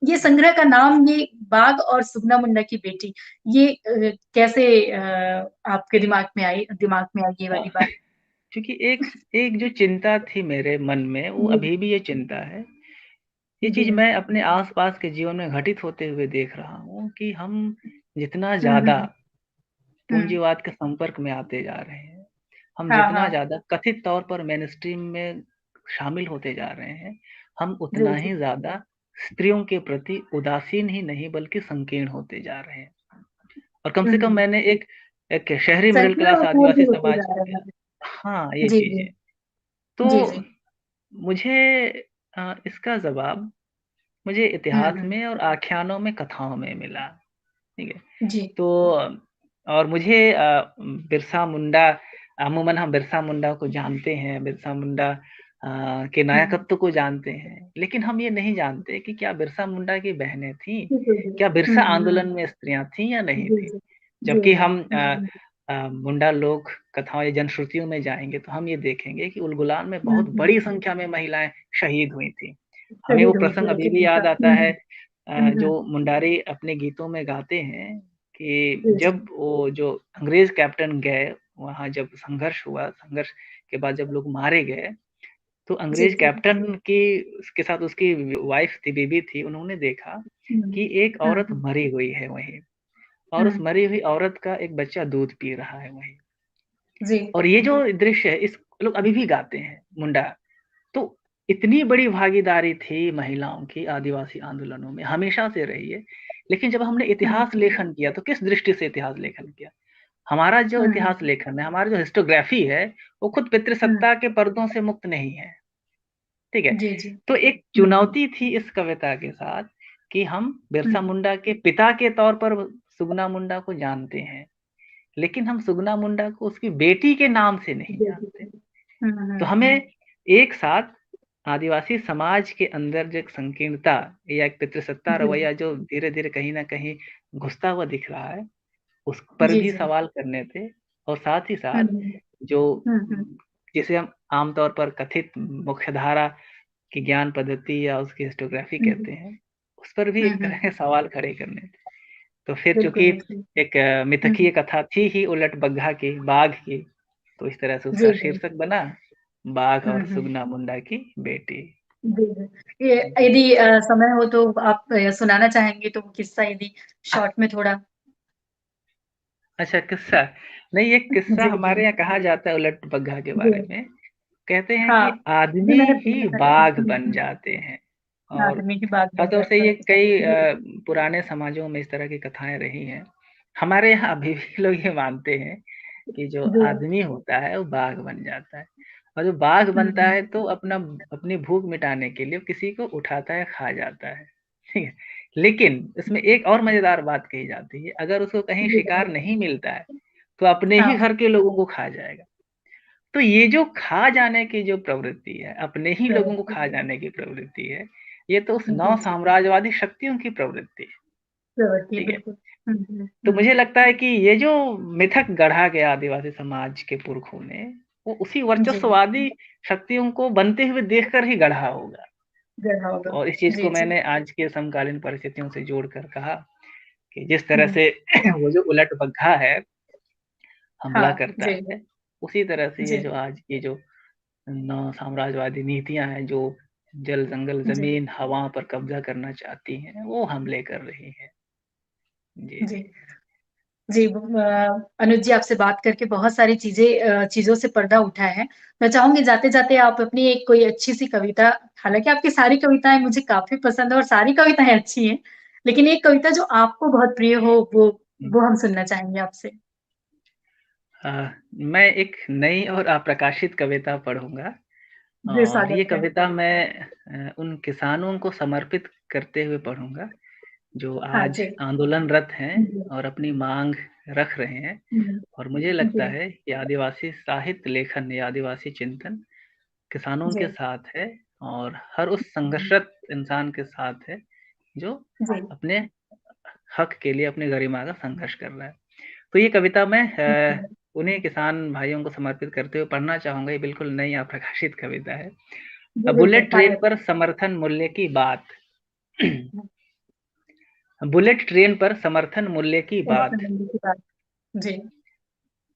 S1: ये संग्रह का नाम ये बाघ और सुगना मुंडा की बेटी ये कैसे आपके दिमाग में आई ये
S2: हाँ,
S1: वाली बात?
S2: क्योंकि एक एक जो चिंता थी मेरे मन में, वो
S1: जी,
S2: अभी भी ये चिंता है। ये
S1: जी।
S2: चीज़ मैं अपने आस-पास के जीवन में घटित होते हुए देख रहा हूँ कि हम जितना
S1: हुँ,
S2: ज़्यादा
S1: हुँ, हुँ।
S2: पूंजीवाद के संपर्क में आते जा रहे हैं, हम
S1: हाँ,
S2: जितना
S1: हाँ।
S2: ज़्यादा कथित तौर पर मेनस्ट्रीम में शामिल होते जा रहे हैं, हम
S1: जी,
S2: उतना
S1: जी।
S2: ही ज़्यादा स्त्रियों के प्रति उदासीन ही नहीं बल्कि संकीर्ण होते जा रहे हैं। और कम
S1: हुँ,
S2: से कम
S1: हुँ।
S2: मैंने एक एक शहरी मिडल
S1: संकीर्ण
S2: क्लास
S1: और
S2: आदिवासी
S1: मोटी होते
S2: समाज
S1: जा रहे हैं।
S2: हाँ, ये
S1: जी, जी।
S2: चीज़ें। तो
S1: जी, जी।
S2: मुझे इसका जवाब मुझे
S1: हुँ,
S2: इतिहास
S1: हुँ।
S2: में और आख्यानों में, कथाओं में मिला, ठीक है?
S1: जी।
S2: तो और मुझे बिरसा मुंडा अमूमन हम बिरसा मुंडा को जानते हैं, बिरसा मुंडा के
S1: हुँ, हुँ।
S2: नायकत्व को जानते हैं, लेकिन हम ये नहीं जानते कि क्या बिरसा मुंडा की बहनें थीं?
S1: बिल्कुल, बिल्कुल।
S2: क्या
S1: हुँ,
S2: बिरसा
S1: हुँ, हुँ।
S2: आंदोलन में स्त्रियाँ थीं या नहीं
S1: जी,
S2: थीं?
S1: जी। जी,
S2: जबकि
S1: जी।
S2: हम
S1: हुँ, हुँ।
S2: मुंडा लोक कथाओं या जनश्रुतियों में जाएँगे, तो हम ये देखेंगे कि उलगुलान में
S1: हुँ,
S2: बहुत
S1: हुँ।
S2: बड़ी संख्या में महिलाएँ शहीद हुई थीं। हमें वो
S1: शहीद हुई
S2: प्रसंग
S1: थी
S2: अभी
S1: लेकिन
S2: भी
S1: ऐसा
S2: याद आता
S1: हुँ,
S2: है
S1: हुँ। हुँ, हुँ।
S2: जो मुंडारी अपने गीतों में गाते हैं कि
S1: जी, जी।
S2: जब वो जो अंग्रेज़ कैप्टन गए, वहाँ जब संघर्ष हुआ, संघर्ष के बाद जब लोग मारे गए, तो
S1: जी,
S2: अंग्रेज़
S1: जी।
S2: कैप्टन की उसके साथ उसकी वाइफ़ थी, बीवी थी, उन्होंने देखा
S1: हुँ।
S2: कि एक
S1: हुँ,
S2: औरत
S1: हुँ।
S2: मरी हुई है वहीं और उस
S1: हुँ।
S2: मरी हुई औरत का एक बच्चा दूध पी रहा है वहीं।
S1: जी।
S2: और ये जो दृश्य है, इस लोग अभी भी गाते हैं, मुंडा। तो इतनी बड़ी भागीदारी थी महिलाओं की आदिवासी आंदोलनों में, हमेशा से रही है। लेकिन जब हमने
S1: हुँ।
S2: इतिहास लेखन किया, तो किस दृष्टि से इतिहास लेखन किया? हमारा जो
S1: हुँ, हुँ।
S2: इतिहास लेखन है, हमारा जो हिस्टोग्राफी है, वो खुद
S1: हुँ।
S2: पितृसत्ता के पर्दों से मुक्त नहीं है, ठीक है?
S1: जी, जी।
S2: तो एक
S1: हुँ, हुँ।
S2: चुनौती थी इस कविता के साथ कि हम
S1: हुँ।
S2: बिरसा मुंडा के पिता के तौर पर सुगना मुंडा को जानते हैं, लेकिन हम सुगना मुंडा को उसकी बेटी के नाम से नहीं
S1: जी, जी।
S2: जानते।
S1: हुँ, हुँ,
S2: तो
S1: हुँ।
S2: हमें एक साथ आदिवासी समाज के अंदर जो एक संकीर्णता या एक पितृसत्ता
S1: जी।
S2: रवैया जो धीरे-धीरे कहीं न कहीं घुसता हुआ दिख रहा है, उस पर
S1: जी,
S2: भी
S1: जी।
S2: सवाल करने थे और साथ ही
S1: हुँ,
S2: साथ
S1: हुँ।
S2: जो
S1: हुँ, हुँ।
S2: जिसे हम आमतौर पर कथित मुख्यधारा की ज्ञान पद्धति या उसकी हिस्टोग्राफी
S1: हुँ,
S2: कहते
S1: हुँ।
S2: हैं, उस पर भी
S1: हुँ,
S2: एक तरह
S1: हुँ।
S2: के सवाल खड़े करने थे। तो फिर
S1: बिल्कुल,
S2: चूँकि
S1: बिल्कुल।
S2: एक
S1: हुँ,
S2: मिथकीय
S1: हुँ।
S2: कथा थी ही उलट बग्घा की, बाघ की, तो इस तरह से
S1: जी,
S2: उसका
S1: जी।
S2: शीर्षक बना, बाघ
S1: हुँ,
S2: और
S1: हुँ।
S2: सुगना मुंडा की बेटी।
S1: जी, जी। ये
S2: जी।
S1: यदि समय हो तो आप सुनाना चाहेंगे तो किस्सा यदि शॉर्ट में थोड़ा?
S2: अच्छा, किस्सा। नहीं, एक किस्सा
S1: जी, जी।
S2: हमारे यहाँ कहा जाता है उलट बग्घा के
S1: जी।
S2: बारे में। कहते हैं
S1: हाँ।
S2: कि
S1: जी,
S2: आदमी
S1: मैंने
S2: ही
S1: सुना था कभी।
S2: बाघ
S1: हुँ,
S2: बन
S1: हुँ।
S2: जाते हैं। और
S1: आदमी की बात बन
S2: ख़ासतौर से
S1: जाता है।
S2: ये कई
S1: जी,
S2: पुराने समाजों में इस तरह की कथाएँ रही हैं। हमारे यहाँ अभी भी लोग ये मानते हैं कि जो
S1: जी।
S2: आदमी होता है वो बाघ बन जाता है। और जो बाघ
S1: हुँ,
S2: बनता
S1: हुँ।
S2: है तो अपनी भूख मिटाने के लिए किसी को उठाता है, खा जाता है। ठीक है? लेकिन इसमें एक और मज़ेदार बात कही जाती है, अगर उसको कहीं
S1: जी,
S2: शिकार
S1: जी।
S2: नहीं मिलता है, तो अपने ही
S1: हाँ,
S2: घर के लोगों को खा जाएगा। तो ये जो खा जाने की जो प्रवृत्ति है, अपने ही लोगों को
S1: प्रवृत्ति
S2: खा जाने की प्रवृत्ति है, ये तो उस
S1: जी,
S2: नौ
S1: जी।
S2: साम्राज्यवादी शक्तियों की प्रवृत्ति है।
S1: प्रवृत्ति
S2: ठीक है?
S1: बिल्कुल। हुँ, हुँ,
S2: तो
S1: हुँ।
S2: मुझे लगता है कि ये जो मिथक गढ़ा गया आदिवासी समाज के पुरखों ने, वो उसी
S1: जी,
S2: वर्चस्ववादी शक्तियों को बनते हुए देखकर ही गढ़ा होगा।
S1: गढ़ा होगा।
S2: और इस चीज़
S1: जी,
S2: को
S1: जी।
S2: मैंने आज के समकालीन परिस्थितियों से जोड़कर कहा कि जिस तरह
S1: हुँ।
S2: से वो जो उलट बग्घा है, हमला
S1: हाँ,
S2: करता
S1: जी,
S2: है, उसी तरह से ये
S1: जी,
S2: जो आज की जो साम्राज्यवादी नीतियाँ हैं, जो जल, जंगल,
S1: जी,
S2: ज़मीन, हवा पर कब्ज़ा करना चाहती हैं, वो हमले कर रही हैं। जी,
S1: जी।
S2: जी।
S1: जी, अनुज जी आपसे बात करके बहुत सारी चीज़ों से पर्दा उठा है। मैं चाहूँगी जाते-जाते आप अपनी एक कोई अच्छी-सी कविता हालाँकि आपकी सारी कविताएँ मुझे काफ़ी पसंद है और सारी कविताएँ अच्छी हैं, लेकिन एक कविता जो आपको बहुत प्रिय हो
S2: हुँ।
S1: वो हम सुनना चाहेंगे आपसे।
S2: अ, मैं एक नई और अप्रकाशित कविता पढ़ूँगा
S1: जी,
S2: और ये
S1: स्वागत है।
S2: कविता मैं उन किसानों को समर्पित करते हुए पढ़ूँगा, जो
S1: हाँ
S2: आज
S1: जी।
S2: आंदोलनरत हैं
S1: जी।
S2: और अपनी माँग रख रहे हैं।
S1: हुँ,
S2: और मुझे लगता
S1: जी,
S2: है कि आदिवासी साहित्य लेखन या आदिवासी चिंतन किसानों
S1: जी,
S2: के साथ है और हर उस संघर्षरत इंसान के साथ है, जो
S1: जी।
S2: अपने हक के लिए अपनी गरिमा का संघर्ष कर रहा है। तो ये कविता मैं उन्हीं किसान भाइयों को समर्पित करते हुए पढ़ना चाहूँगा। ये बिल्कुल नई अप्रकाशित कविता है।
S1: जी, बिल्कुल,
S2: बुलेट ट्रेन
S1: स्वागत
S2: पर समर्थन मूल्य की बात। बुलेट ट्रेन पर समर्थन मूल्य की बात।
S1: की बात। जी,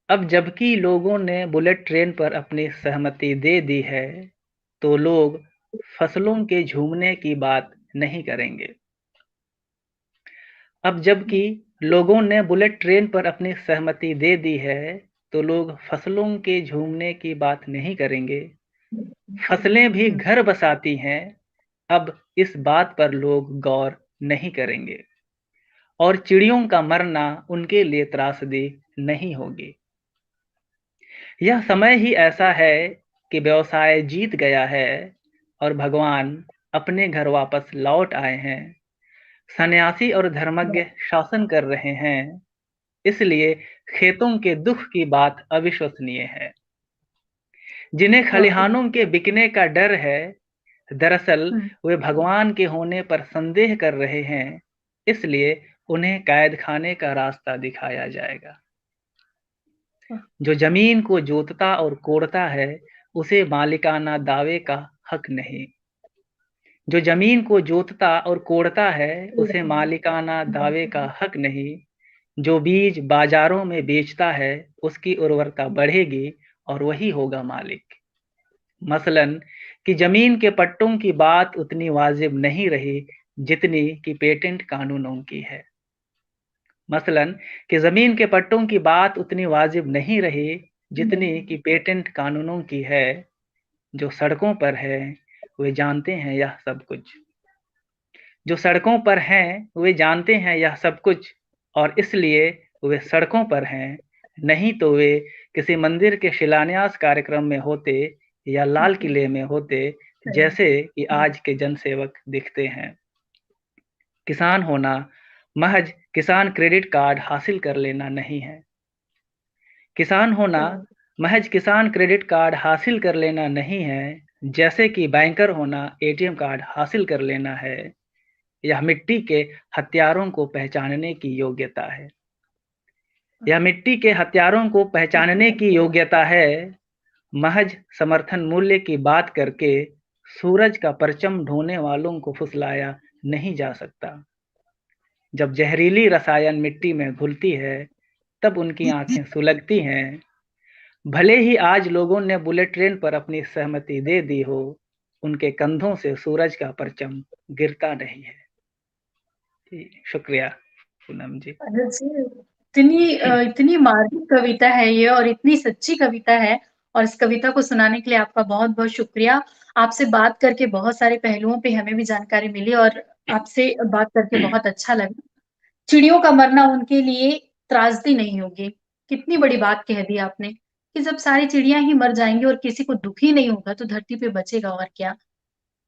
S2: अब जबकि लोगों ने बुलेट ट्रेन पर अपनी सहमति दे दी है, तो लोग फसलों के झूमने की बात नहीं करेंगे। अब जबकि लोगों ने बुलेट ट्रेन पर अपनी सहमति दे दी है, तो लोग फसलों के झूमने की बात नहीं करेंगे। फसलें भी
S1: हुँ,
S2: घर बसाती हैं, अब इस बात पर लोग गौर नहीं करेंगे और चिड़ियों का मरना उनके लिए त्रासदी नहीं होगी। यह समय ही ऐसा है कि व्यवसाय जीत गया है और भगवान अपने घर वापस लौट आए हैं। सन्यासी और धर्मज्ञ शासन कर रहे हैं, इसलिए खेतों के दुख की बात अविश्वसनीय है। जिन्हें
S1: वाक़ई।
S2: खलिहानों के बिकने का डर है, दरअसल
S1: हुँ,
S2: वे भगवान के होने पर संदेह कर रहे हैं, इसलिए उन्हें कैद खाने का रास्ता दिखाया जाएगा।
S1: वाह!
S2: जो जमीन को जोतता और कोड़ता है, उसे मालिकाना दावे का हक नहीं। जो जमीन को जोतता और कोड़ता है, उसे मालिकाना दावे का हक नहीं। जो बीज बाजारों में बेचता है, उसकी उर्वरता बढ़ेगी और वही होगा मालिक। मसलन कि जमीन के पट्टों की बात उतनी वाजिब नहीं रही, जितनी कि पेटेंट कानूनों की है। मसलन कि ज़मीन के पट्टों की बात उतनी वाजिब नहीं रही, जितनी कि पेटेंट कानूनों की है। जो सड़कों पर है, वे जानते हैं यह सब कुछ। जो सड़कों पर हैं, वे जानते हैं यह सब कुछ और इसलिए वे सड़कों पर हैं, नहीं तो वे किसी मंदिर के शिलान्यास कार्यक्रम में होते या लाल किले में होते,
S1: सही
S2: जैसे कि आज के जनसेवक दिखते हैं। किसान होना महज किसान क्रेडिट कार्ड हासिल कर लेना नहीं है। किसान होना
S1: सही
S2: महज किसान क्रेडिट कार्ड हासिल कर लेना नहीं है, जैसे कि बैंकर होना एटीएम कार्ड हासिल कर लेना है। यह मिट्टी के हथियारों को पहचानने की योग्यता है। यह मिट्टी के हथियारों को पहचानने की योग्यता है। महज समर्थन मूल्य की बात करके सूरज का परचम ढोने वालों को फुसलाया नहीं जा सकता। जब जहरीली रसायन मिट्टी में घुलती है, तब उनकी आंखें सुलगती हैं। भले ही आज लोगों ने बुलेट ट्रेन पर अपनी सहमति दे दी हो, उनके कंधों से सूरज का परचम गिरता नहीं है। जी, शुक्रिया पूनम जी।
S1: अरे जी, इतनी मार्मिक कविता है ये और इतनी सच्ची कविता है और इस कविता को सुनाने के लिए आपका बहुत-बहुत शुक्रिया। आपसे बात करके बहुत सारे पहलुओं पे हमें भी जानकारी मिली और आपसे बात करके बहुत अच्छा लगा। चिड़ियों का मरना उनके लिए त्रासदी नहीं होगी। कितनी बड़ी बात कह दी आपने कि जब सारी चिड़िया ही मर जाएँगी और किसी को दुःख ही नहीं होगा तो धरती पे बचेगा और क्या।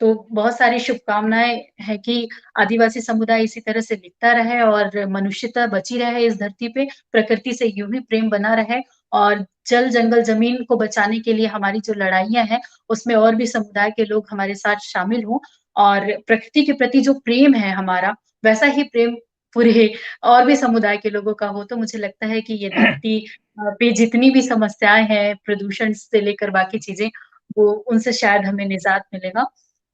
S1: तो बहुत सारी शुभकामनाएँ हैं कि आदिवासी समुदाय इसी तरह से लिखता रहे और मनुष्यता बची रहे इस धरती पे, प्रकृति से यूँ ही प्रेम बना रहे और जल, जंगल, ज़मीन को बचाने के लिए हमारी जो लड़ाइयाँ हैं, उसमें और भी समुदाय के लोग हमारे साथ शामिल हों और प्रकृति के प्रति जो प्रेम है हमारा, वैसा ही प्रेम पूरे और भी समुदाय के लोगों का हो, तो मुझे लगता है कि ये धरती पे जितनी भी समस्याएँ हैं, प्रदूषण से लेकर बाकी चीज़ें, वो उनसे शायद हमें निजात मिलेगा।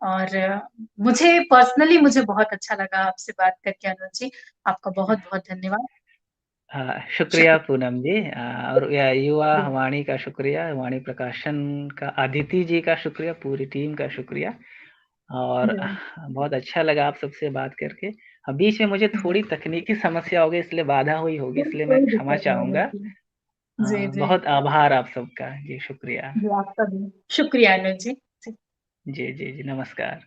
S1: और मुझे बहुत अच्छा लगा आपसे बात करके अनुज जी। आपका बहुत-बहुत धन्यवाद।
S2: शुक्रिया
S1: शुक्रिया।
S2: पूनम जी, और युवा वाणी का शुक्रिया, वाणी प्रकाशन का अदिति जी का शुक्रिया, पूरी टीम का शुक्रिया। और
S1: जी,
S2: बहुत अच्छा लगा आप सबसे बात करके। बीच में मुझे
S1: जी।
S2: थोड़ी तकनीकी समस्या हो गई, इसलिए बाधा हुई होगी,
S1: कोई
S2: इसलिए मैं
S1: कोई
S2: क्षमा
S1: दिक्कत नहीं
S2: चाहूँगा।
S1: होती। जी, जी।
S2: बहुत आभार आप सबका। जी, शुक्रिया।
S1: जी, आपका भी। शुक्रिया अनुज जी। जी।
S2: जी, जी, जी, नमस्कार।